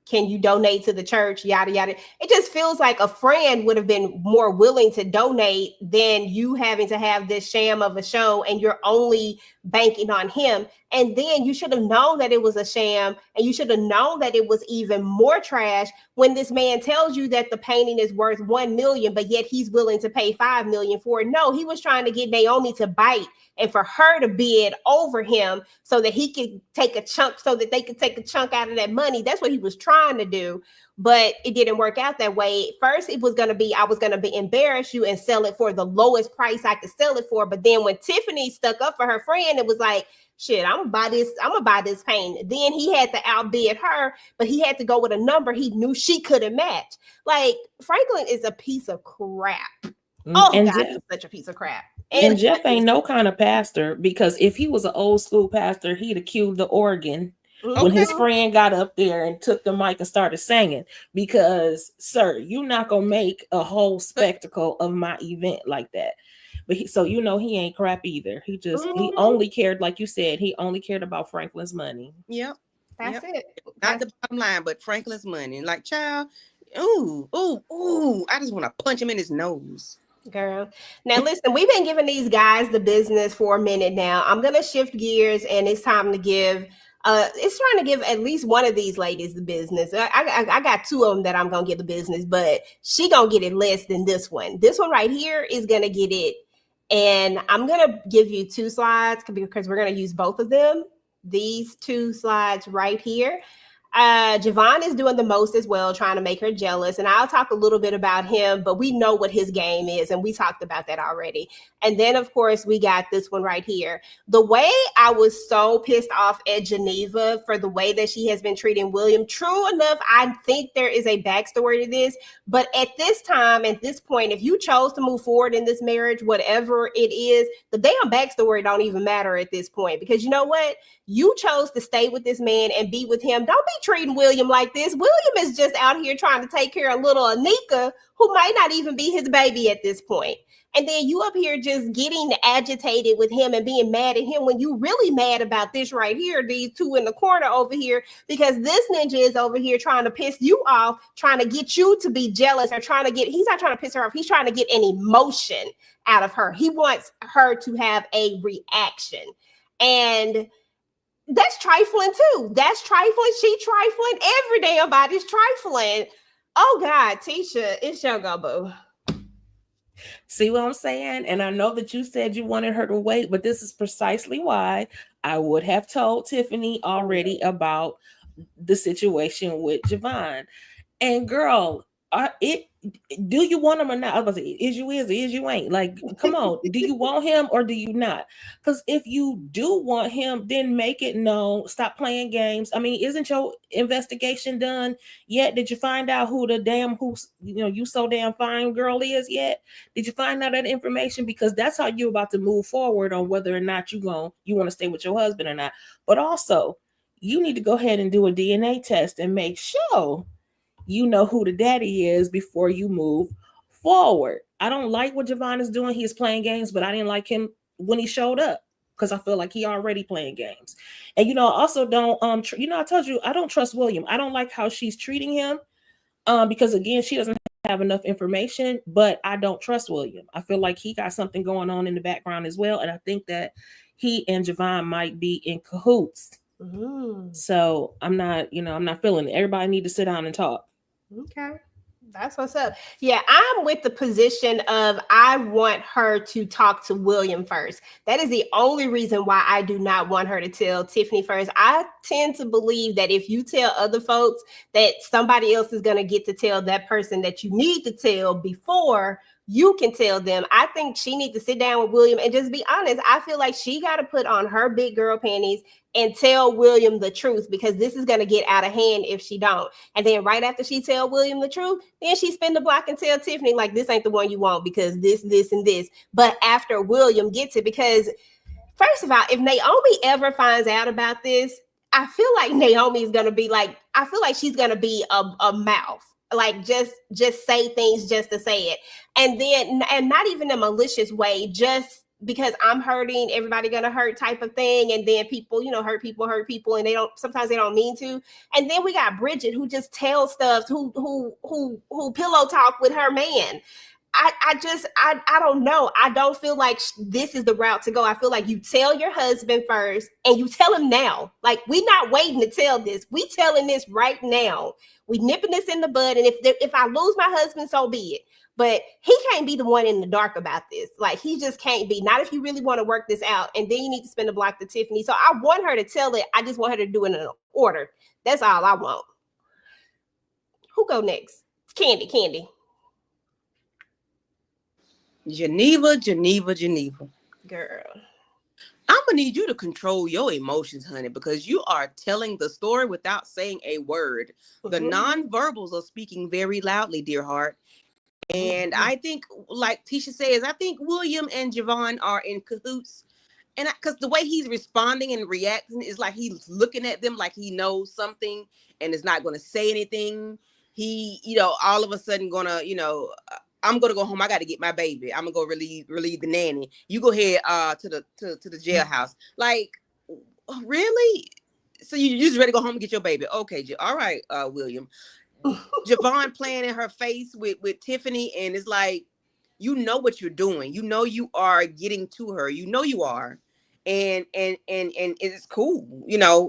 can you donate to the church? Yada, yada. It just feels like a friend would have been more willing to donate than you having to have this sham of a show and you're only banking on him. And then you should have known that it was a sham, and you should have known that it was even more trash when this man tells you that the painting is worth 1 million, but yet he's willing to pay 5 million for it. No, he was trying to get Naomi to bite and for her to bid over him so that he could take a chunk, so that they could take a chunk out of that money. That's what he was trying to do, but it didn't work out that way. First, it was going to be, I was going to be embarrass you and sell it for the lowest price I could sell it for. But then when Tiffany stuck up for her friend, it was like, shit, I'm gonna buy this painting. Then he had to outbid her, but he had to go with a number he knew she couldn't match. Like, Franklin is a piece of crap. Oh, and God, Jeff, he's such a piece of crap. and Jeff ain't no kind of pastor, because if he was an old school pastor, he'd have cued the organ when his friend got up there and took the mic and started singing. Because, sir, you're not gonna make a whole spectacle of my event like that. But he ain't crap either. He only cared, like you said, he only cared about Franklin's money. Yep. That's it. Not the bottom line, but Franklin's money. Like, child, ooh, I just want to punch him in his nose. Girl. Now listen, we've been giving these guys the business for a minute now. I'm gonna shift gears, and it's time to give it's trying to give at least one of these ladies the business. I got two of them that I'm gonna give the business, but she gonna get it less than this one. This one right here is gonna get it, and I'm gonna give you 2 slides because we're gonna use both of them. These 2 slides right here. Javon is doing the most as well, trying to make her jealous. And I'll talk a little bit about him, but we know what his game is, and we talked about that already. And then, of course, we got this one right here. The way I was so pissed off at Geneva for the way that she has been treating William, true enough, I think there is a backstory to this. But at this time, at this point, if you chose to move forward in this marriage, whatever it is, the damn backstory don't even matter at this point. Because you know what? You chose to stay with this man and be with him. Don't be treating William like this. William is just out here trying to take care of little Anika, who might not even be his baby at this point. And then you up here just getting agitated with him and being mad at him when you really mad about this right here, these 2 in the corner over here, because this ninja is over here trying to piss you off, trying to get you to be jealous, or he's not trying to piss her off. He's trying to get an emotion out of her. He wants her to have a reaction. And that's trifling too. That's trifling. She trifling. Every damn body's trifling. Oh God, Tisha, it's your go, boo. See what I'm saying? And I know that you said you wanted her to wait, but this is precisely why I would have told Tiffany already about the situation with Javon. And girl, do you want him or not? I was about to say, is you ain't. Like, come on, do you want him or do you not? Because if you do want him, then make it known. Stop playing games. I mean, isn't your investigation done yet? Did you find out who the damn you so damn fine girl is yet? Did you find out that information? Because that's how you're about to move forward on whether or not you want to stay with your husband or not. But also, you need to go ahead and do a DNA test and make sure you know who the daddy is before you move forward. I don't like what Javon is doing. He's playing games, but I didn't like him when he showed up because I feel like he already playing games. And, also don't, I told you, I don't trust William. I don't like how she's treating him because, again, she doesn't have enough information, but I don't trust William. I feel like he got something going on in the background as well. And I think that he and Javon might be in cahoots. Mm-hmm. So I'm not feeling it. Everybody need to sit down and talk. Okay. That's what's up. Yeah, I'm with the position of I want her to talk to William first. That is the only reason why I do not want her to tell Tiffany first. I tend to believe that if you tell other folks, that somebody else is going to get to tell that person that you need to tell before you can tell them. I think she needs to sit down with William and just be honest. I feel like she got to put on her big girl panties and tell William the truth, because this is going to get out of hand if she don't. And then right after she tell William the truth, then she spin the block and tell Tiffany, like, this ain't the one you want because this, and this. But after William gets it, because first of all, if Naomi ever finds out about this, I feel like Naomi is going to be like, I feel like she's going to be a mouth. like just say things just to say it, and not even a malicious way, just because I'm hurting, everybody gonna hurt type of thing. And then people, hurt people, and sometimes they don't mean to. And then we got Bridget, who just tells stuff, who pillow talk with her man. I don't know. I don't feel like this is the route to go. I feel like you tell your husband first, and you tell him now. Like, we not waiting to tell this. We telling this right now. We nipping this in the bud. And if I lose my husband, so be it. But he can't be the one in the dark about this. Like, he just can't be. Not if you really want to work this out. And then you need to spend the block to Tiffany. So I want her to tell it. I just want her to do it in an order. That's all I want. Who go next? Candy. Geneva. Girl. I'm gonna need you to control your emotions, honey, because you are telling the story without saying a word. The nonverbals are speaking very loudly, dear heart. And I think, like Tisha says, I think William and Javon are in cahoots. And because the way he's responding and reacting is like he's looking at them like he knows something and is not going to say anything. He, all of a sudden gonna, I'm gonna go home. I got to get my baby. I'm gonna go relieve the nanny. You go ahead to the jailhouse. Like, really? So you just ready to go home and get your baby? Okay, all right, William. Javon playing in her face with Tiffany, and it's like, you know what you're doing. You know you are getting to her. You know you are, and it's cool.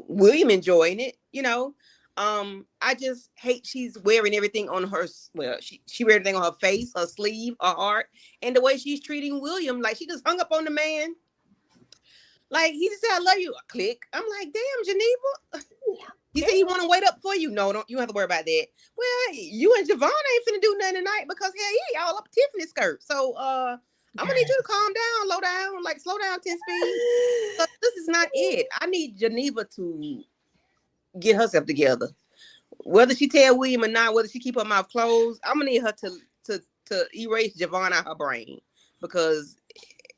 William enjoying it. I just hate she's wearing everything on her. Well, she wear everything on her face, her sleeve, her heart, and the way she's treating William, like she just hung up on the man. Like, he just said, "I love you." Click. I'm like, damn, Geneva. He said he want to wait up for you. No, don't. You don't have to worry about that. Well, you and Javon ain't finna do nothing tonight because he all up Tiffany's skirt. So I'm gonna need you to calm down, slow down 10 speed. This is not it. I need Geneva to get herself together. Whether she tell William or not, whether she keep her mouth closed, I'm gonna need her to erase Javon out her brain, because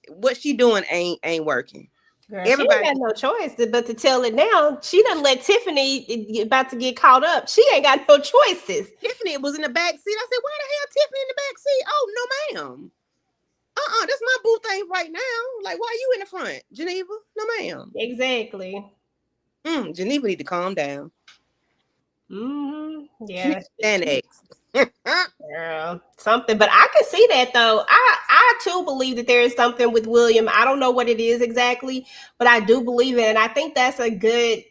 what she doing ain't working. Girl, everybody she ain't got no choice but to tell it now. She done let Tiffany about to get caught up. She ain't got no choices. Tiffany was in the back seat. I said, why the hell Tiffany in the back seat? Oh, no, ma'am. That's my boo thing right now. Like, why are you in the front, Geneva? No, ma'am. Exactly. Geneva need to calm down. Yeah. Xanax. Girl, something. But I can see that though. I too believe that there is something with William. I don't know what it is exactly, but I do believe it. And I think that's a good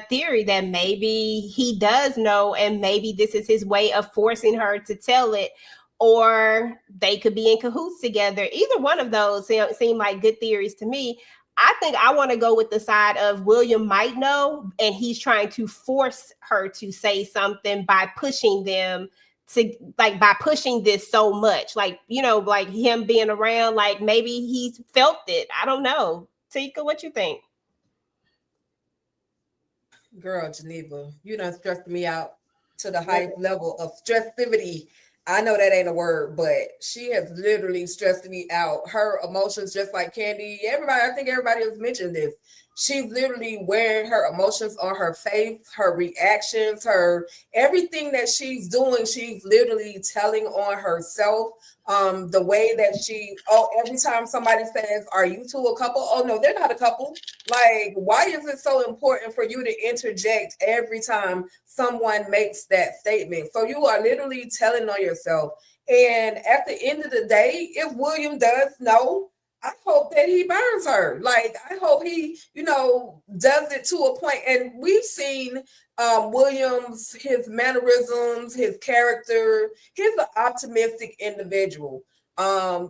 theory, that maybe he does know, and maybe this is his way of forcing her to tell it, or they could be in cahoots together. Either one of those seem like good theories to me. I think I want to go with the side of William might know, and he's trying to force her to say something by pushing them to, like, by pushing this so much, like, like him being around, like maybe he's felt it. I don't know. Tika, what you think? Girl, Geneva, you done stressed me out to the highest level of stressivity. I know that ain't a word, but she has literally stressed me out. Her emotions, just like Candy, I think everybody has mentioned this. She's literally wearing her emotions on her face, her reactions, her everything that she's doing. She's literally telling on herself. The way that every time somebody says, "Are you two a couple?" Oh no, they're not a couple. Like, why is it so important for you to interject every time someone makes that statement? So you are literally telling on yourself. And at the end of the day, if William does know, I hope that he burns her. Like, I hope he, does it to a point. And we've seen Williams, his mannerisms, his character. He's an optimistic individual.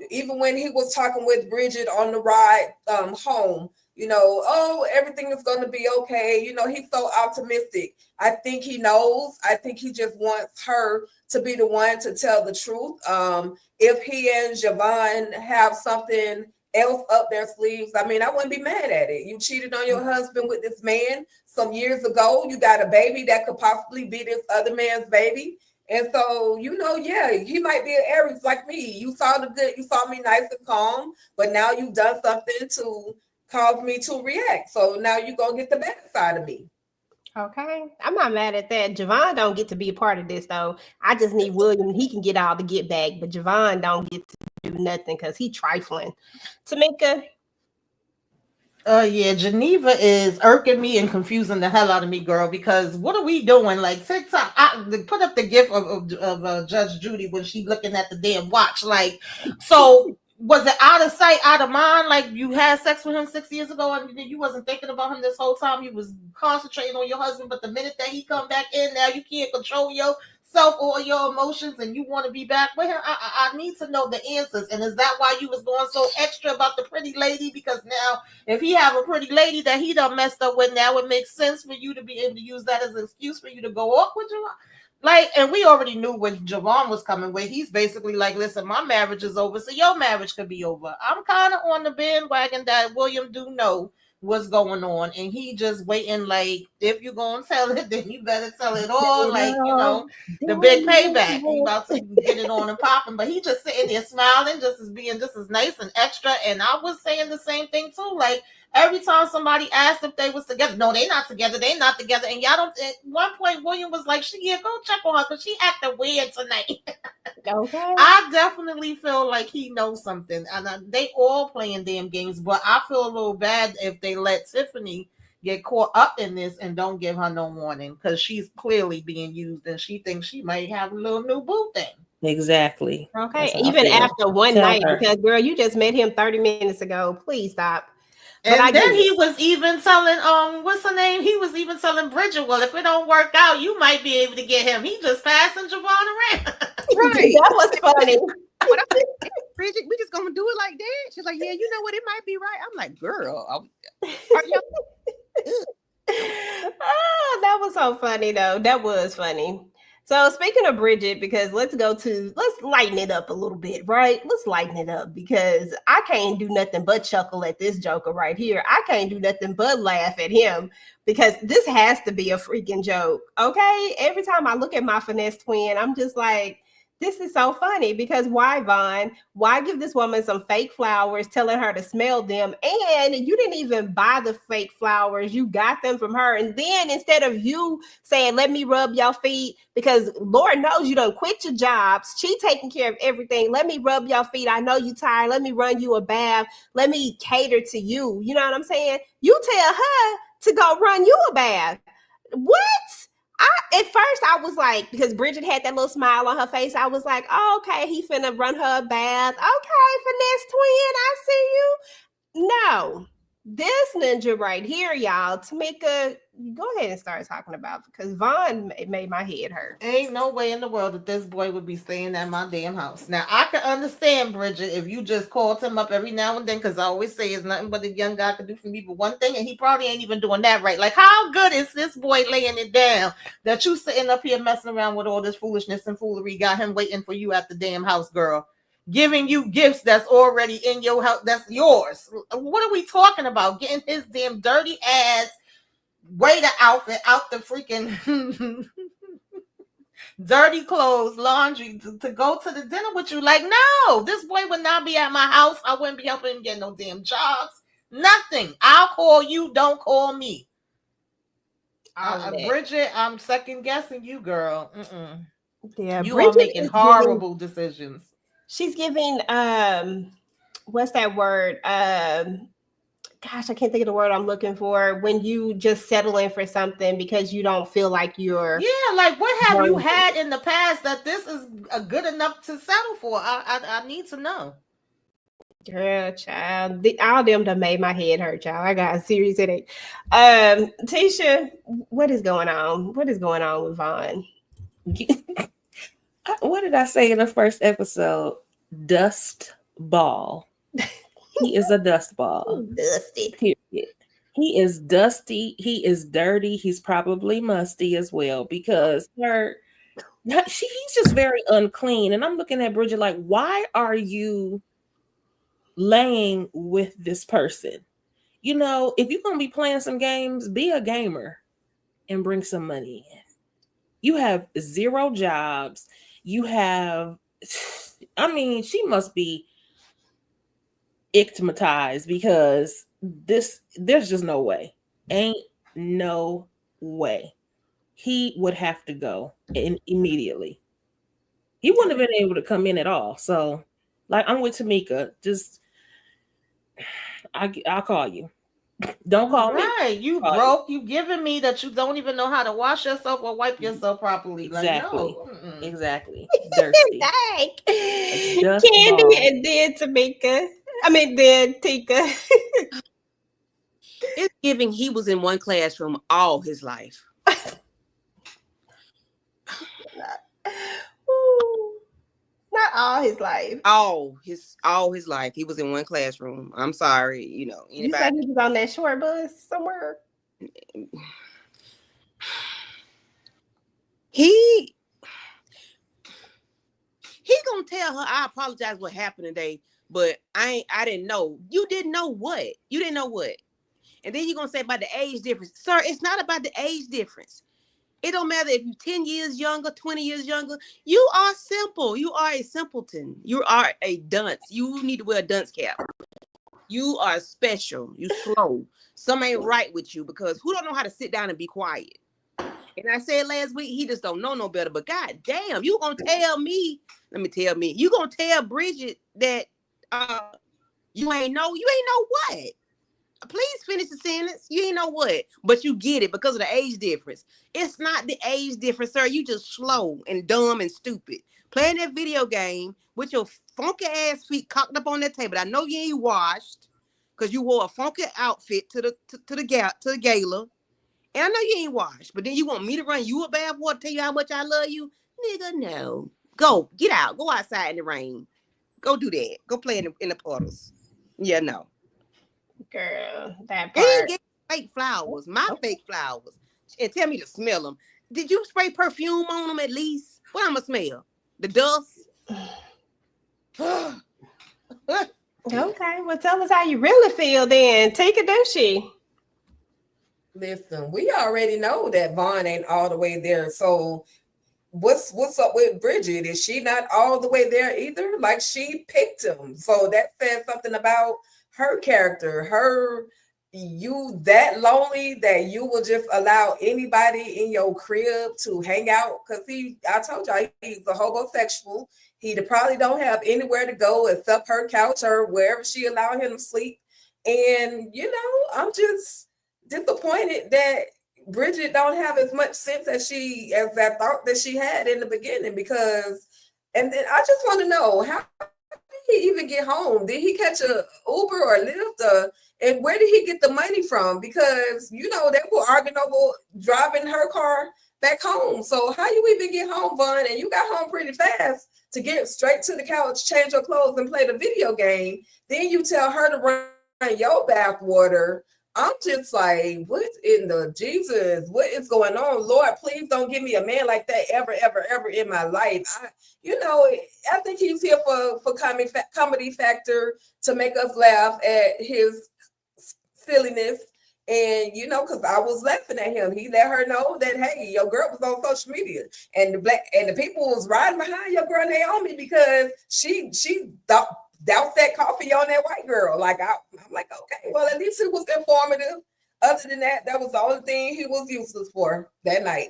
Even when he was talking with Bridget on the ride home, everything is going to be okay. He's so optimistic. I think he knows. I think he just wants her to be the one to tell the truth. If he and Javon have something else up their sleeves, I wouldn't be mad at it. You cheated on your husband with this man some years ago. You got a baby that could possibly be this other man's baby. And so, he might be an Aries like me. You saw the good, you saw me nice and calm, but now you've done something to cause me to react. So now you're going to get the bad side of me. Okay, I'm not mad at that. Javon don't get to be a part of this though. I just need William. He can get all the get back, but Javon don't get to do nothing because he trifling. Tamika, Yeah, Geneva is irking me and confusing the hell out of me, girl. Because what are we doing? Like TikTok, put up the gif of Judge Judy when she looking at the damn watch. Like, so was it out of sight, out of mind? Like you had sex with him 6 years ago, and you wasn't thinking about him this whole time. You was concentrating on your husband, but the minute that he come back in, now you can't control yourself or your emotions, and you want to be back with him. I need to know the answers. And is that why you was going so extra about the pretty lady? Because now if he have a pretty lady that he done messed up with, now it makes sense for you to be able to use that as an excuse for you to go off with Javon. Like, and we already knew when Javon was coming with. He's basically like, listen, my marriage is over, so your marriage could be over. I'm kind of on the bandwagon that William do know what's going on, and he just waiting. Like, if you gonna tell it, then you better tell it all. Like, the big payback. He about to get it on and popping, but he just sitting there smiling, just as being just as nice and extra. And I was saying the same thing too. Like every time somebody asked if they was together, no, they not together. They not together. And y'all don't. At one point, William was like, "Yeah, go check on her because she acting weird tonight." okay. I definitely feel like he knows something, and they all playing damn games. But I feel a little bad if they let Tiffany get caught up in this and don't give her no warning because she's clearly being used and she thinks she might have a little new boo thing. Exactly. Okay, even after one night, because girl, you just met him 30 minutes ago. Please stop. But and then he was even telling what's her name? He was even telling Bridget, well, if it don't work out, you might be able to get him. He just passing Javon around. Right. That was funny. What I said, Bridget, we just gonna do it like that. She's like, yeah, you know what? It might be right. I'm like, girl, oh, that was so funny though. That was funny. So speaking of Bridget, because let's lighten it up a little bit, right? Let's lighten it up because I can't do nothing but chuckle at this joker right here. I can't do nothing but laugh at him because this has to be a freaking joke. Okay. Every time I look at my finesse twin, I'm just like, this is so funny because why, Vaughn? Why give this woman some fake flowers, telling her to smell them? And you didn't even buy the fake flowers. You got them from her. And then instead of you saying, let me rub your feet, because Lord knows you don't quit your jobs. She taking care of everything. Let me rub your feet. I know you tired. Let me run you a bath. Let me cater to you. You know what I'm saying? You tell her to go run you a bath. What? At first I was like, because Bridget had that little smile on her face, I was like, oh, okay, he finna run her a bath. Okay, finesse twin, I see you. No, this ninja right here, y'all, Tamika, go ahead and start talking about it because Vaughn made my head hurt. Ain't no way in the world that this boy would be staying at my damn house. Now, I can understand, Bridget, if you just called him up every now and then, because I always say it's nothing but a young guy could do for me but one thing, and he probably ain't even doing that right. Like, how good is this boy laying it down that you sitting up here messing around with all this foolishness and foolery, got him waiting for you at the damn house, girl? Giving you gifts that's already in your house, that's yours. What are we talking about? Getting his damn dirty ass waiter outfit out the freaking dirty clothes, laundry to go to the dinner with you. Like, no, this boy would not be at my house. I wouldn't be helping him get no damn jobs. Nothing. I'll call you. Don't call me. Bridget, I'm second guessing you, girl. Yeah, you Bridget are making horrible decisions. She's giving what's that word? Gosh, I can't think of the word I'm looking for. When you just settle in for something because you don't feel like you're like what have you had in the past that this is good enough to settle for? I need to know. Girl, child, all them done made my head hurt, child. I got a serious headache. Tisha, what is going on? What is going on with Vaughn? What did I say in the first episode? Dust ball. He is a dust ball. Dusty. Period. He is dusty. He is dirty. He's probably musty as well because he's just very unclean. And I'm looking at Bridget like, why are you laying with this person? You know, if you're going to be playing some games, be a gamer and bring some money in. You have 0 jobs. You have, I mean, she must be ictimatized because there's just no way. Ain't no way. He would have to go immediately. He wouldn't have been able to come in at all. So, like, I'm with Tamika. Just, I'll call you. Don't call me. Right, you Call broke. You giving me that you don't even know how to wash yourself or wipe yourself properly. Exactly. Like, no. Mm-mm. Exactly. Thirsty. Dang. dust Candy ball. and then Tamika. I mean, then Tika. It's giving he was in one classroom all his life. Ooh, not all his life. All his life. He was in one classroom. I'm sorry, you know, You said anybody. he was on that short bus somewhere. He gonna tell her, I apologize what happened today, but I didn't know. You didn't know what? You didn't know what? And then you're gonna say about the age difference. Sir, it's not about the age difference. It don't matter if you're 10 years younger, 20 years younger. You are simple. You are a simpleton. You are a dunce. You need to wear a dunce cap. You are special. You slow. Something ain't right with you because who don't know how to sit down and be quiet? And I said last week, he just don't know no better. But god damn, you gonna tell me, you gonna tell Bridget that you ain't know what? Please finish the sentence. You ain't know what, but you get it because of the age difference. It's not the age difference, sir. You just slow and dumb and stupid. Playing that video game with your funky ass feet cocked up on that table. I know you ain't washed because you wore a funky outfit to the gala. And I know you ain't washed, but then you want me to run you a bath water, tell you how much I love you? Nigga, no. Go, get out. Go outside in the rain. Go do that. Go play in the puddles. Yeah, no. Girl, that They ain't part. get fake flowers, my fake flowers. And tell me to smell them. Did you spray perfume on them at least? What I'ma smell? The dust? Okay, well, tell us how you really feel then. TicahDishawn. Listen, we already know that Vaughn ain't all the way there. So what's up with Bridget? Is she not all the way there either? Like, she picked him. So that says something about her character. You that lonely that you will just allow anybody in your crib to hang out? Because I told y'all, he's a homosexual. He probably don't have anywhere to go except her couch or wherever she allowed him to sleep. And I'm just disappointed that Bridget don't have as much sense as I thought that she had in the beginning. And then I just want to know, how did he even get home? Did he catch a Uber or Lyft? And where did he get the money from? Because they were arguing over driving her car back home. So how you even get home, Vaughn? And you got home pretty fast to get straight to the couch, change your clothes, and play the video game. Then you tell her to run your bath water. I'm just like, what in the Jesus? What is going on? Lord, please don't give me a man like that ever, ever, ever in my life. I think he's here for comedy factor, to make us laugh at his silliness. And because I was laughing at him, he let her know that, hey, your girl was on social media, and the people was riding behind your girl Naomi because she doused that coffee on that white girl. Like, I'm like, okay, well, at least it was informative. Other than that, that was the only thing he was useless for that night.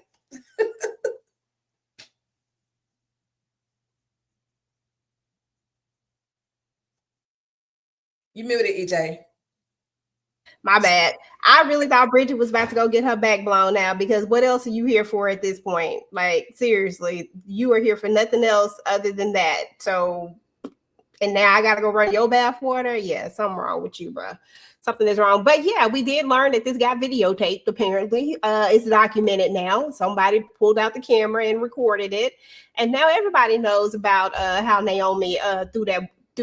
You muted, EJ. My bad. I really thought Bridget was about to go get her back blown out, because what else are you here for at this point? Like, seriously, you are here for nothing else other than that. So, and now I got to go run your bath water? Yeah, something wrong with you, bro. Something is wrong. But yeah, we did learn that this got videotaped, apparently. It's documented now. Somebody pulled out the camera and recorded it. And now everybody knows about how Naomi threw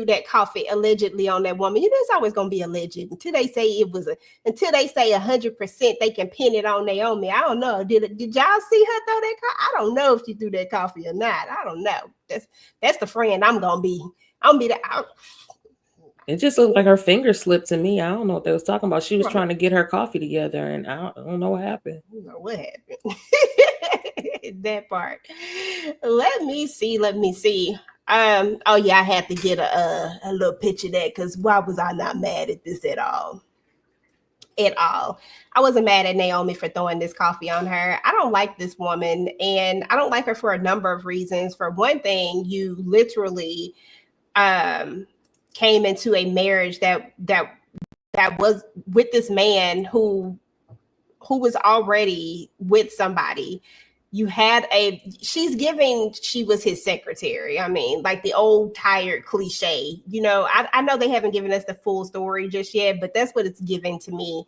that coffee allegedly on that woman. It's always going to be alleged until they say until they say 100% they can pin it on Naomi. I don't know. Did y'all see her throw that coffee? I don't know if she threw that coffee or not. I don't know. That's the friend I'm going to be. I'm going to be the... It just looked like her finger slipped to me. I don't know what they was talking about. She was trying to get her coffee together, and I don't know what happened. I don't know what happened. That part. Let me see. Oh yeah, I had to get a little picture of that, because why was I not mad at this at all? at all. I wasn't mad at Naomi for throwing this coffee on her. I don't like this woman, and I don't like her for a number of reasons. For one thing, you literally came into a marriage that was with this man who was already with somebody. You had she's giving, she was his secretary. I mean, like the old tired cliche, I know they haven't given us the full story just yet, but that's what it's giving to me.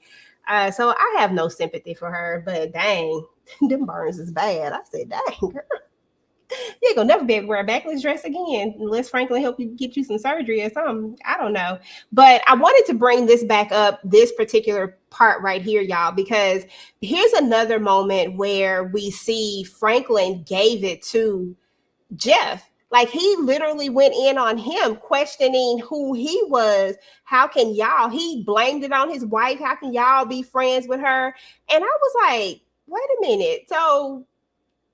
So I have no sympathy for her, but dang, them burns is bad. I said, dang, girl, you ain't gonna never be able to wear a backless dress again unless Franklin help you get you some surgery or something. I don't know. But I wanted to bring this back up, this particular part right here, y'all, because here's another moment where we see Franklin gave it to Jeff. Like, he literally went in on him, questioning who he was. How can y'all, he blamed it on his wife. How can y'all be friends with her? And I was like, wait a minute. So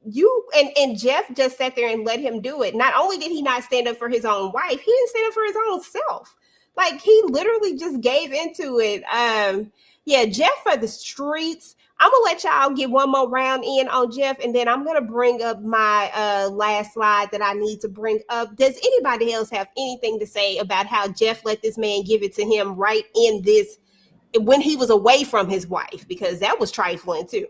you and Jeff just sat there and let him do it. Not only did he not stand up for his own wife, he didn't stand up for his own self. Like, he literally just gave into it. Yeah, Jeff for the streets. I'm gonna let y'all get one more round in on Jeff, and then I'm gonna bring up my last slide that I need to bring up. Does anybody else have anything to say about how Jeff let this man give it to him right in this, when he was away from his wife? Because that was trifling too.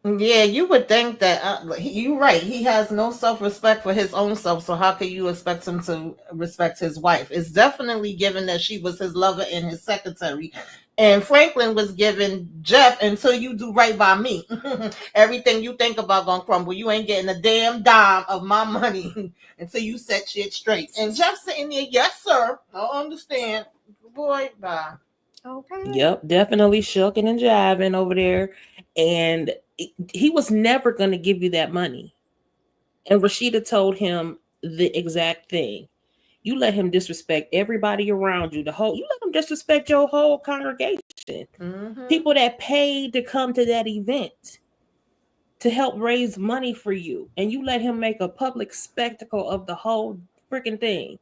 Yeah, you would think that you're right. He has no self-respect for his own self, so how can you expect him to respect his wife? It's definitely given that she was his lover and his secretary, and Franklin was given Jeff until you do right by me. Everything you think about gonna crumble. You ain't getting a damn dime of my money until you set shit straight. And Jeff sitting there, yes sir, I understand. Boy, bye. Okay. Yep, definitely shucking and jiving over there. And he was never going to give you that money. And Rashida told him the exact thing. You let him disrespect everybody around you. You let him disrespect your whole congregation. Mm-hmm. People that paid to come to that event to help raise money for you. And you let him make a public spectacle of the whole freaking thing.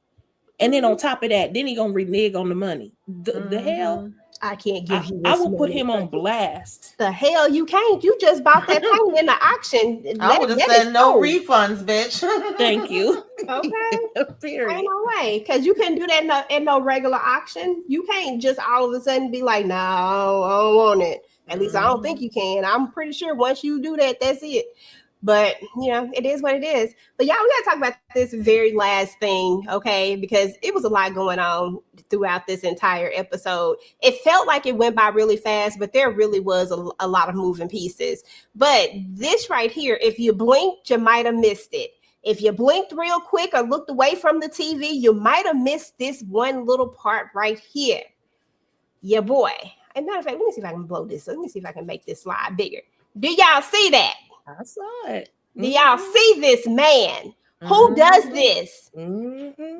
And then on top of that, then he gonna renege on the money. The hell? I can't give you this. I will put him on blast. The hell you can't. You just bought that thing in the auction. I would have said no refunds, bitch. Thank you. Okay. Period. Ain't no way. Because you couldn't do that in no regular auction. You can't just all of a sudden be like, no, I don't want it. At least I don't think you can. I'm pretty sure once you do that, that's it. But, it is what it is. But y'all, we got to talk about this very last thing, okay? Because it was a lot going on throughout this entire episode. It felt like it went by really fast, but there really was a lot of moving pieces. But this right here, if you blinked, you might have missed it. If you blinked real quick or looked away from the TV, you might have missed this one little part right here. Yeah, boy. And matter of fact, let me see if I can blow this. Let me see if I can make this slide bigger. Do y'all see that? I saw it. Do y'all see this man? Who does this?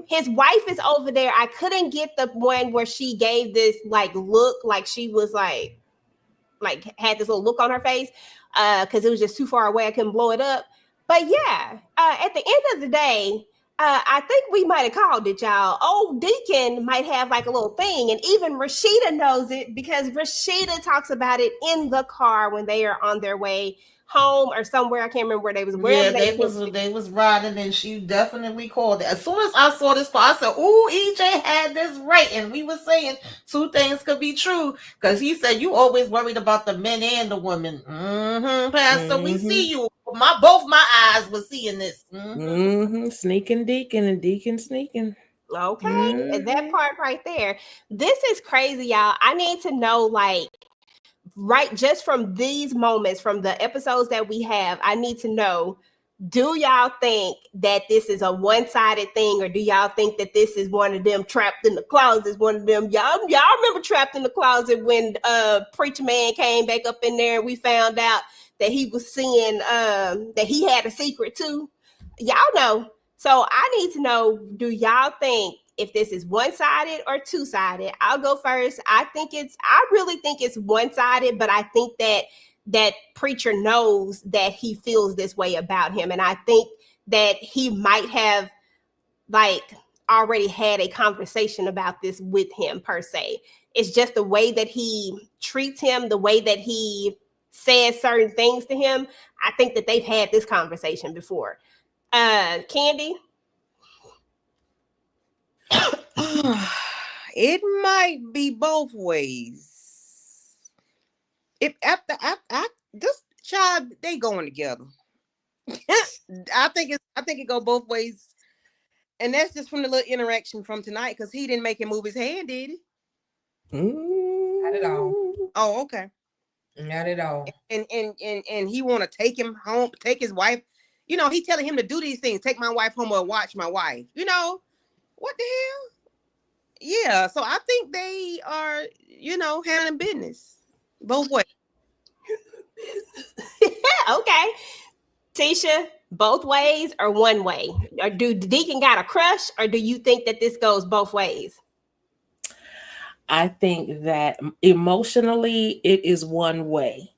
His wife is over there. I couldn't get the one where she gave this look, like she was like had this little look on her face because it was just too far away. I couldn't blow it up. But yeah, at the end of the day, I think we might have called it, y'all. Old Deacon might have like a little thing, and even Rashida knows it because Rashida talks about it in the car when they are on their way home or somewhere. I can't remember where they was. Yeah, they was riding, and she definitely called it. As soon as I saw this part, I said, "Ooh, EJ had this right." And we were saying two things could be true because he said you always worried about the men and the women. Pastor, we see you. Both my eyes were seeing this. Sneaking Deacon and Deacon sneaking. Okay, and that part right there. This is crazy, y'all. I need to know, right, just from these moments, from the episodes that we have, I need to know, do y'all think that this is a one-sided thing, or do y'all think that this is one of them trapped in the closet? One of them, y'all remember Trapped in the Closet when Preacher Man came back up in there and we found out that he was seeing that he had a secret too? Y'all know. So I need to know, do y'all think if this is one-sided or two-sided? I'll go first. I really think it's one-sided, but I think that Preacher knows that he feels this way about him. And I think that he might have already had a conversation about this with him per se. It's just the way that he treats him, the way that he says certain things to him. I think that they've had this conversation before. Candy? It might be both ways. If after I this child, they going together. I think it go both ways. And that's just from the little interaction from tonight, because he didn't make him move his hand, did he? Not at all. Oh, okay. Not at all. And he want to take him home, take his wife. You know, he telling him to do these things, take my wife home or watch my wife. You know, what the hell? Yeah, so I think they are, handling business both ways. Okay. Tisha, both ways or one way? Or do Deacon got a crush, or do you think that this goes both ways? I think that emotionally it is one way.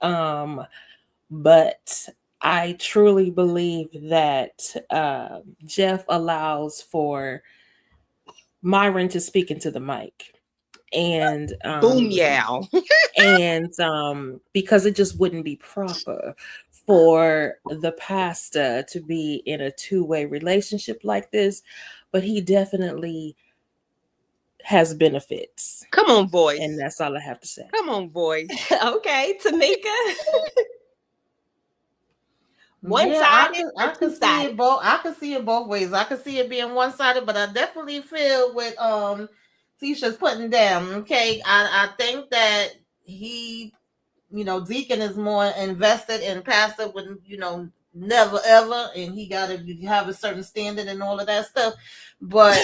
But I truly believe that Jeff allows for Myron to speak into the mic. And boom, yeah. And because it just wouldn't be proper for the pastor to be in a two-way relationship like this, but he definitely has benefits. Come on, voice. And that's all I have to say. Come on, voice. Okay, Tamika. One-sided. I can see it both. I can see it both ways. I can see it being one-sided, but I definitely feel with Tisha's putting down. Okay, I think that he, Deacon is more invested in pastor with, never ever, and he got to have a certain standard and all of that stuff. But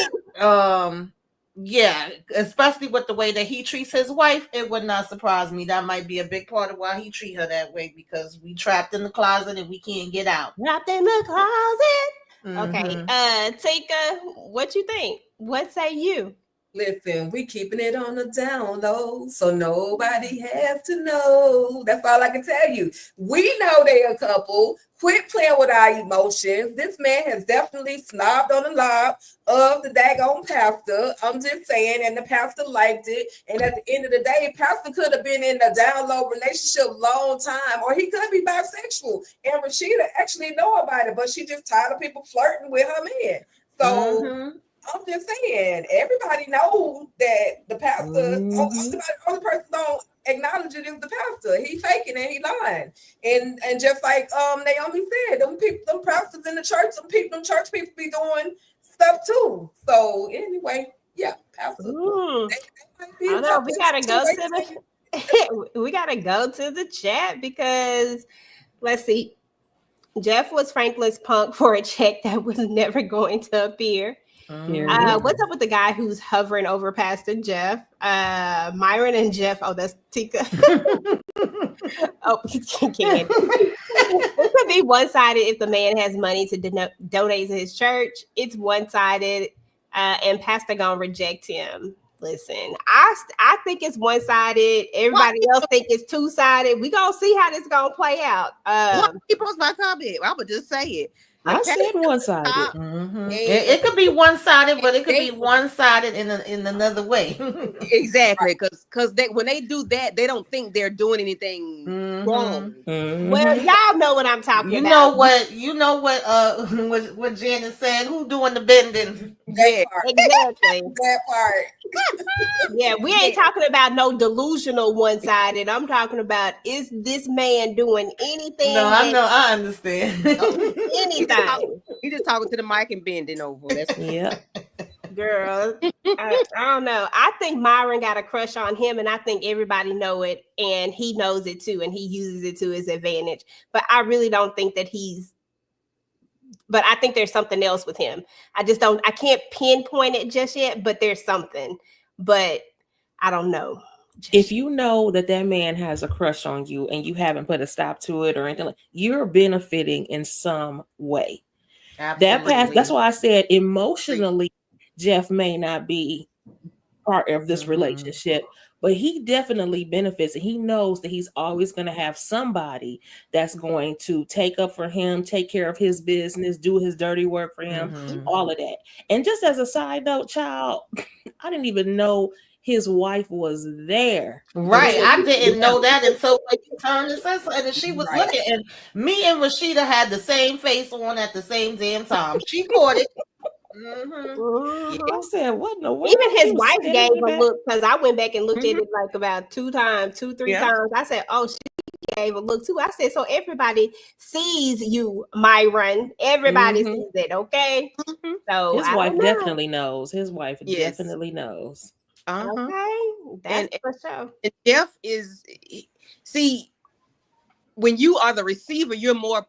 yeah, especially with the way that he treats his wife, it would not surprise me. That might be a big part of why he treat her that way, because we trapped in the closet and we can't get out. Trapped in the closet. Mm-hmm. Okay. Tika, what you think? What say you? Listen, we keeping it on the down low, so nobody has to know. That's all I can tell you. We know they're a couple. Quit playing with our emotions. This man has definitely snobbed on the lob of the daggone pastor. I'm just saying, and the pastor liked it. And at the end of the day, pastor could have been in a down low relationship long time, or he could be bisexual. And Rashida actually know about it, but she just tired of people flirting with her man. So I'm just saying, everybody knows that the pastor, only person don't acknowledge it is the pastor. He faking and he lying. And just like Naomi said, them pastors in the church, them church people be doing stuff too. So anyway, yeah, pastor. I know we gotta go to we gotta go to the chat, because let's see. Jeff was Franklin's punk for a check that was never going to appear. What's up with the guy who's hovering over Pastor Jeff? Myron and Jeff. Oh, that's Tika. Oh, can't. It could be one-sided if the man has money to donate to his church. It's one-sided, and Pastor gonna reject him. Listen, I think it's one-sided. Everybody else think it's two-sided. We gonna see how this gonna play out. He post my comment. I would just say it. I said one-sided. It could be one-sided, but it could be one-sided in another way. Exactly, because when they do that, they don't think they're doing anything wrong. Well, y'all know what I'm talking about. You know what Janet said. Who doing the bending? Yeah, exactly. That part. Yeah, we ain't talking about no delusional one-sided. I'm talking about, is this man doing anything? No, I know. I understand. Anything. He just talking to the mic and bending over. That's Girl. I don't know. I think Myron got a crush on him, and I think everybody know it, and he knows it too, and he uses it to his advantage. But I really don't think that but I think there's something else with him. I can't pinpoint it just yet, but there's something. But I don't know. If you know that man has a crush on you and you haven't put a stop to it or anything, you're benefiting in some way. Absolutely. That's why I said emotionally, Jeff may not be part of this relationship, but he definitely benefits, and he knows that he's always going to have somebody that's going to take up for him, take care of his business, do his dirty work for him, all of that. And just as a side note, child, I didn't even know his wife was there. Right. until- I didn't know that until when you turned and said something, and she was looking, and me and Rashida had the same face on at the same damn time. She caught it. I said, what in the world? Even his She was wife standing gave in the a back. look, because I went back and looked at it like about 3 times. I said, oh, she gave a look too. I said, so everybody sees you, Myron. Everybody sees it, okay? So His wife definitely knows. His wife definitely knows. Okay, that's for sure. And Jeff is, see, when you are the receiver, you're more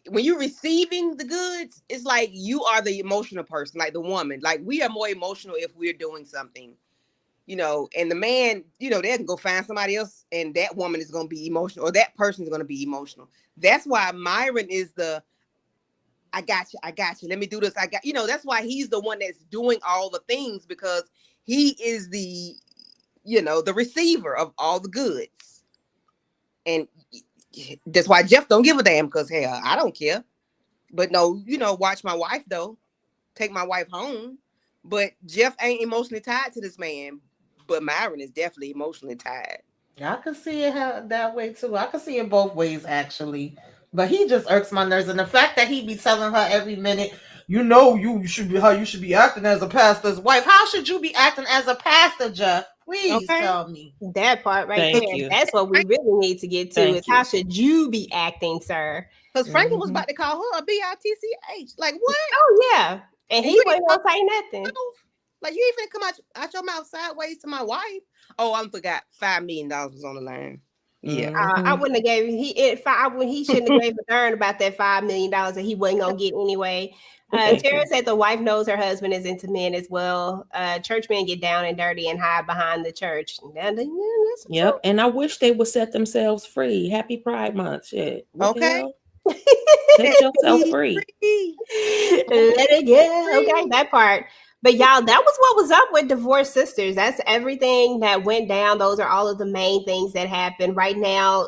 when you're receiving the goods, it's like you are the emotional person, like the woman. Like, we are more emotional if we're doing something, and the man, they can go find somebody else, and that woman is going to be emotional, or that person is going to be emotional. That's why Myron is I got you. Let me do this. That's why he's the one that's doing all the things, because he is the receiver of all the goods. And that's why Jeff don't give a damn, because hell, I don't care. But no, watch my wife though. Take my wife home. But Jeff ain't emotionally tied to this man. But Myron is definitely emotionally tied. I can see it that way too. I can see it both ways, actually. But he just irks my nerves, and the fact that he be telling her every minute, you should be how you should be acting as a pastor's wife. How should you be acting as a pastor, Jeff? Please tell me that part right there. That's what we really need to get to. Is how should you be acting, sir? Because Franklin was about to call her a bitch. Like, what? Oh yeah, and he wasn't gonna say nothing. Like, you ain't finna come out your mouth sideways to my wife. Oh, I forgot $5 million was on the line. Yeah, I wouldn't have gave he shouldn't have gave a darn about that $5 million that he wasn't gonna get anyway. Tara said the wife knows her husband is into men as well. Church men get down and dirty and hide behind the church. Yep, and I wish they would set themselves free. Happy Pride Month, shit. Okay. Set yourself free. Let it go. Okay, that part. But y'all, that was what was up with Divorced Sisters. That's everything that went down. Those are all of the main things that happened. Right now,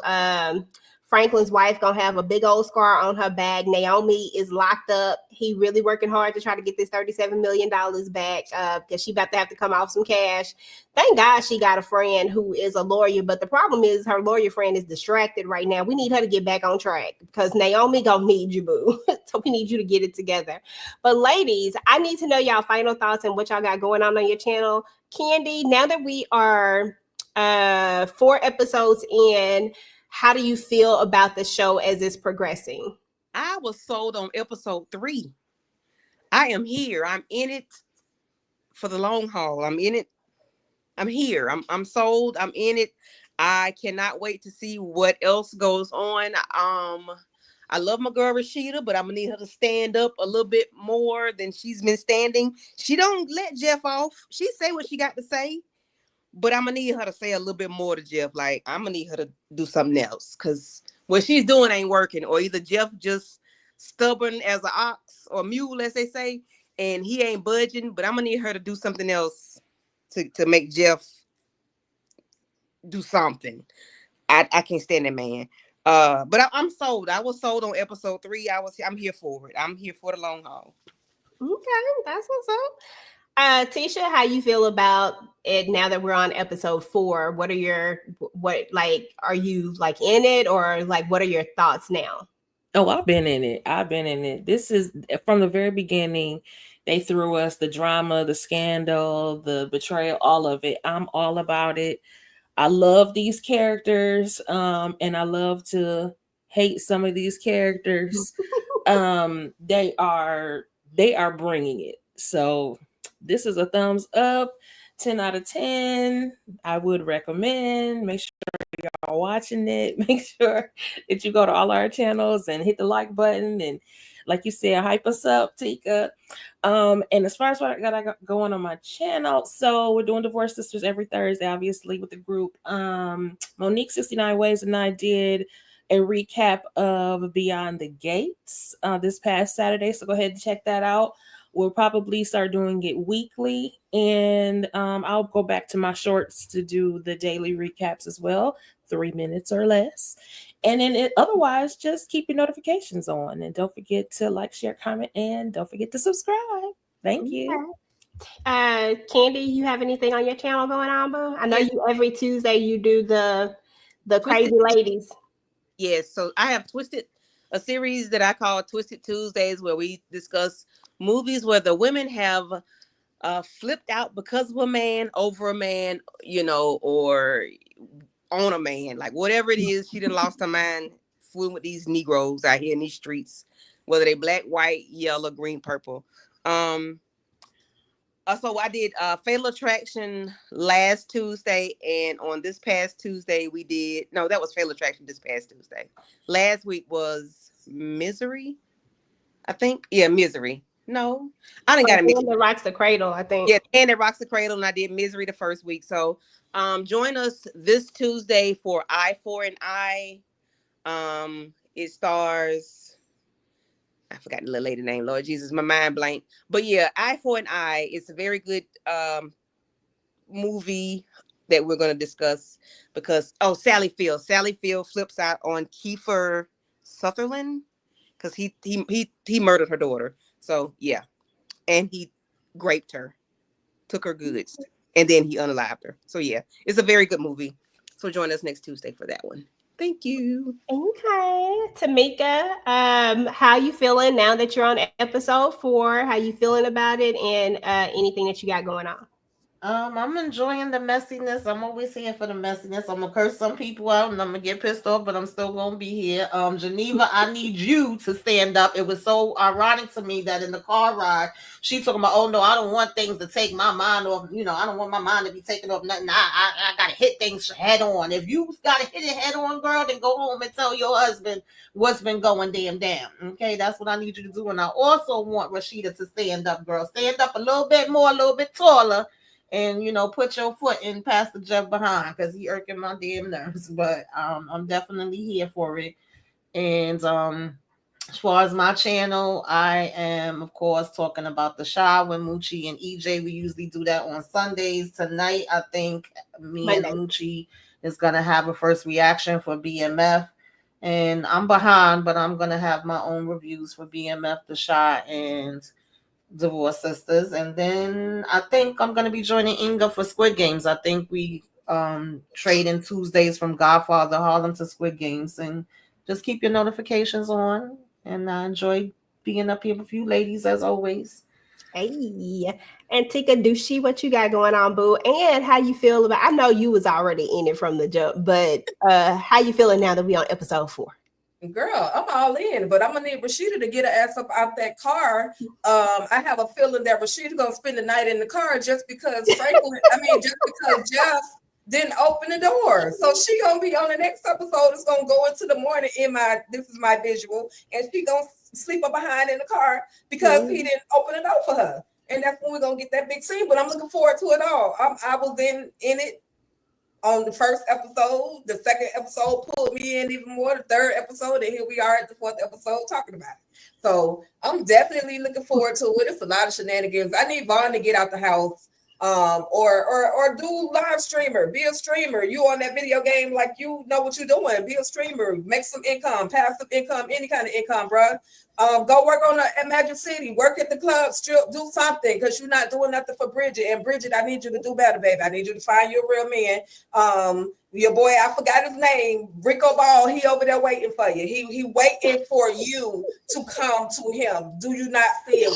Franklin's wife gonna have a big old scar on her back. Naomi is locked up. He really working hard to try to get this $37 million back because she about to have to come off some cash. Thank God she got a friend who is a lawyer, but the problem is her lawyer friend is distracted right now. We need her to get back on track because Naomi gonna need you, boo. So we need you to get it together. But ladies, I need to know y'all final thoughts and what y'all got going on your channel. Candy, now that we are 4 episodes in, how do you feel about the show as it's progressing? I was sold on episode 3. I am here. I'm in it for the long haul. I'm in it. I'm here. I'm sold. I'm in it. I cannot wait to see what else goes on. I love my girl Rashida, but I'm gonna need her to stand up a little bit more than she's been standing. She don't let Jeff off. She say what she got to say. But I'm gonna need her to say a little bit more to Jeff. Like, I'm gonna need her to do something else, because what she's doing ain't working. Or either Jeff just stubborn as an ox or mule, as they say, and he ain't budging. But I'm gonna need her to do something else to make Jeff do something. I can't stand that man. But I'm sold. I was sold on episode 3. I'm here for it. I'm here for the long haul. Okay, that's what's up. Tisha, how you feel about it now that we're on episode 4? Are you like in it, or like what are your thoughts now? Oh, I've been in it. This is from the very beginning. They threw us the drama, the scandal, the betrayal, all of it. I'm all about it. I love these characters, and I love to hate some of these characters. They are bringing it. So this is a thumbs up, 10 out of 10. I would recommend. Make sure y'all watching it. Make sure that you go to all our channels and hit the like button, and like you said, hype us up, Tika. And as far as what I got going on my channel, so we're doing Divorced Sisters every Thursday, obviously, with the group. Monique 69 Ways and I did a recap of Beyond the Gates this past Saturday, so go ahead and check that out. we'll probably start doing it weekly, and I'll go back to my shorts to do the daily recaps as well, 3 minutes or less. And then otherwise, just keep your notifications on, and don't forget to like, share, comment, and don't forget to subscribe. Thank you. Candy, you have anything on your channel going on, boo? I know Yes. you every Tuesday you do the crazy Twisted- ladies. Yes, so I have a series that I call Twisted Tuesdays, where we discuss movies where the women have flipped out because of a man, over a man, or on a man, like whatever it is. She done lost her mind fooling with these Negroes out here in these streets, whether they black, white, yellow, green, purple. So I did Fatal Attraction last Tuesday, and on this past Tuesday that was Fatal Attraction this past Tuesday. Last week was Misery, I think. Yeah, Misery. No, I didn't got a That Rocks the Cradle, I think. Yeah, and it Rocks the Cradle, and I did Misery the first week. So join us this Tuesday for Eye4 and I. It stars, I forgot the little lady name, Lord Jesus, my mind blank. But yeah, Eye4 and I, it's a very good movie that we're going to discuss because, Sally Field flips out on Kiefer Sutherland because he murdered her daughter. So yeah, and he raped her, took her goods, and then he unalived her. So yeah, it's a very good movie. So join us next Tuesday for that one. Thank you. Okay, Tamika, how you feeling now that you're on episode 4? How you feeling about it, and anything that you got going on? I'm enjoying the messiness. I'm always here for the messiness. I'm gonna curse some people out and I'm gonna get pissed off, but I'm still gonna be here. Geneva, I need you to stand up. It was so ironic to me that in the car ride, she talking about, oh no, I don't want things to take my mind off. I don't want my mind to be taken off nothing. I gotta hit things head on. If you gotta hit it head on, girl, then go home and tell your husband what's been going damn down. Okay, that's what I need you to do. And I also want Rashida to stand up, girl. Stand up a little bit more, a little bit taller. And put your foot in Pastor Jeff behind because he irking my damn nerves. But I'm definitely here for it. And as far as my channel, I am of course talking about the Shy with Moochie and EJ. We usually do that on Sundays. Tonight, I think and Moochie is gonna have a first reaction for BMF. And I'm behind, but I'm gonna have my own reviews for BMF, the Shy, and Divorce Sisters. And then I think I'm going to be joining Inga for Squid Games. I think we trade in Tuesdays from Godfather Harlem to Squid Games. And just keep your notifications on. And I enjoy being up here with you ladies as always. Hey, and TicahDishawn, what you got going on, boo? And how you feel about, I know you was already in it from the jump, but how you feeling now that we on episode 4? Girl, I'm all in, but I'm gonna need Rashida to get her ass up out that car. I have a feeling that Rashida's gonna spend the night in the car just because just because Jeff didn't open the door. So she gonna be on the next episode. It's gonna go into the morning this is my visual, and she gonna sleep up behind in the car because he didn't open the door for her. And that's when we're gonna get that big scene. But I'm looking forward to it all. I was in it on the first episode. The second episode pulled me in even more. The third episode, and here we are at the 4th episode talking about it. So I'm definitely looking forward to it. It's a lot of shenanigans. I need Vaughn to get out the house, or do live streamer. Be a streamer. You on that video game, like you know what you're doing. Be a streamer. Make some income, passive income, any kind of income, bro. Go work at Magic City. Work at the club. Strip. Do something because you're not doing nothing for Bridget. And Bridget, I need you to do better, baby. I need you to find you a real man. Your boy, I forgot his name, Rico Ball. He over there waiting for you. He waiting for you to come to him. Do you not see it?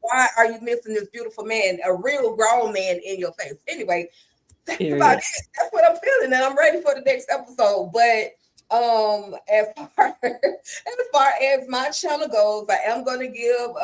Why are you missing this beautiful man, a real grown man in your face? Anyway, that's about it. That's what I'm feeling, and I'm ready for the next episode. But as far as my channel goes, I am going to give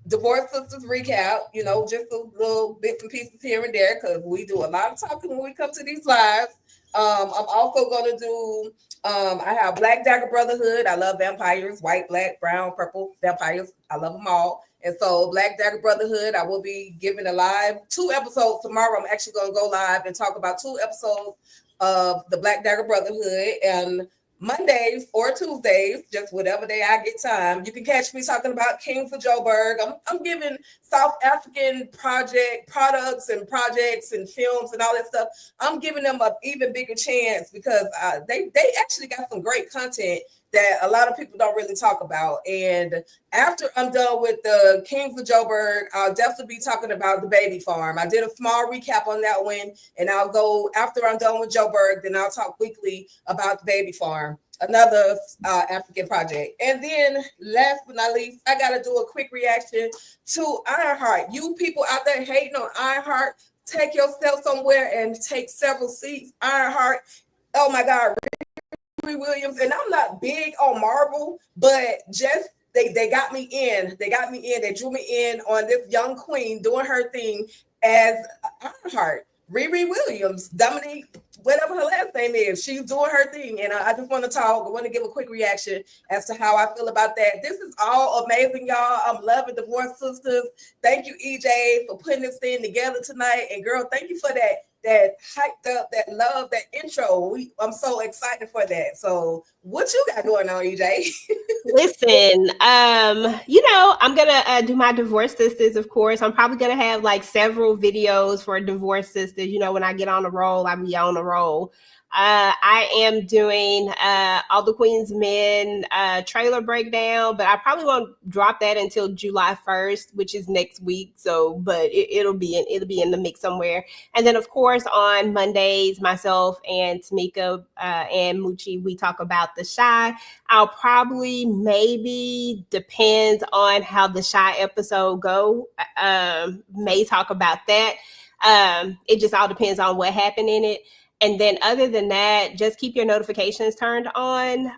Divorce Sisters recap, just a little bits and pieces here and there because we do a lot of talking when we come to these lives. I'm also going to do, I have Black Dagger Brotherhood. I love vampires, white, black, brown, purple vampires. I love them all. And so Black Dagger Brotherhood, I will be giving a live 2 episodes tomorrow. I'm actually going to go live and talk about 2 episodes of the Black Dagger Brotherhood. And Mondays or Tuesdays, just whatever day I get time. You can catch me talking about King for Joburg. I'm giving South African products and films and all that stuff. I'm giving them an even bigger chance because they actually got some great content that a lot of people don't really talk about. And after I'm done with the King for Joburg, I'll definitely be talking about the baby farm. I did a small recap on that one, and I'll go after I'm done with Joburg, then I'll talk weekly about the baby farm, another African project. And then last but not least, I got to do a quick reaction to Ironheart. You people out there hating on Ironheart, take yourself somewhere and take several seats. Ironheart, oh my God, Williams, and I'm not big on Marvel, but just they got me in. They drew me in on this young queen doing her thing as Ironheart. Riri Williams, Dominique, whatever her last name is, she's doing her thing. And I just want to talk. I want to give a quick reaction as to how I feel about that. This is all amazing, y'all. I'm loving Divorce Sisters. Thank you, EJ, for putting this thing together tonight. And girl, thank you for that hyped up, that love, that intro. I'm so excited for that. So what you got going on, EJ? Listen, I'm gonna do my Divorce Sisters, of course. I'm probably gonna have like several videos for Divorce Sisters. When I get on the roll, I be on the roll. I am doing All the Queen's Men trailer breakdown, but I probably won't drop that until July 1st, which is next week. So, but it'll be in the mix somewhere. And then, of course, on Mondays, myself and Tamika and Moochie, we talk about The Shy. I'll probably, maybe, depends on how the Shy episode go, may talk about that. It just all depends on what happened in it. And then other than that, just keep your notifications turned on.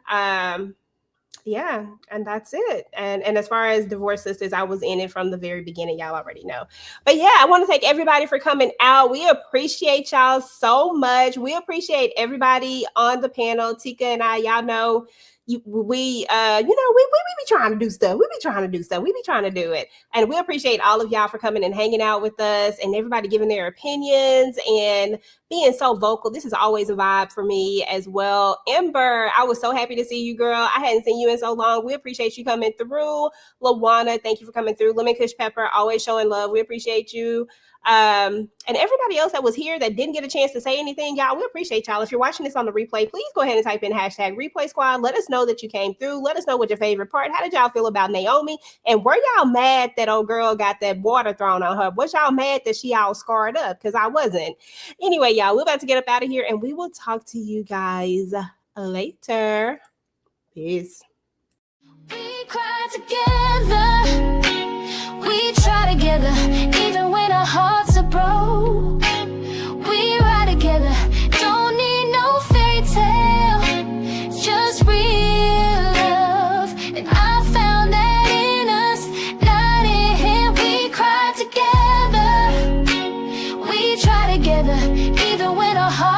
Yeah, and that's it. And as far as Divorce Sisters, I was in it from the very beginning. Y'all already know. But yeah, I want to thank everybody for coming out. We appreciate y'all so much. We appreciate everybody on the panel. Tika and I, y'all know, we be trying to do stuff. We be trying to do it. And we appreciate all of y'all for coming and hanging out with us and everybody giving their opinions and being so vocal. This is always a vibe for me as well. Ember, I was so happy to see you, girl. I hadn't seen you in so long. We appreciate you coming through. Lawana, thank you for coming through. Lemon Kush Pepper, always showing love. We appreciate you. And everybody else that was here that didn't get a chance to say anything, y'all, we appreciate y'all. If you're watching this on the replay, please go ahead and type in hashtag replay squad. Let us know that you came through. Let us know what your favorite part. How did y'all feel about Naomi? And were y'all mad that old girl got that water thrown on her? Was y'all mad that she all scarred up? Because I wasn't. Anyway, y'all, we're about to get up out of here and we will talk to you guys later. Peace. We cry together, we try together, even when our hearts are broke. We ride together, don't need no fairy tale, just real love. And I found that in us, not in him. We cry together, we try together, even when our hearts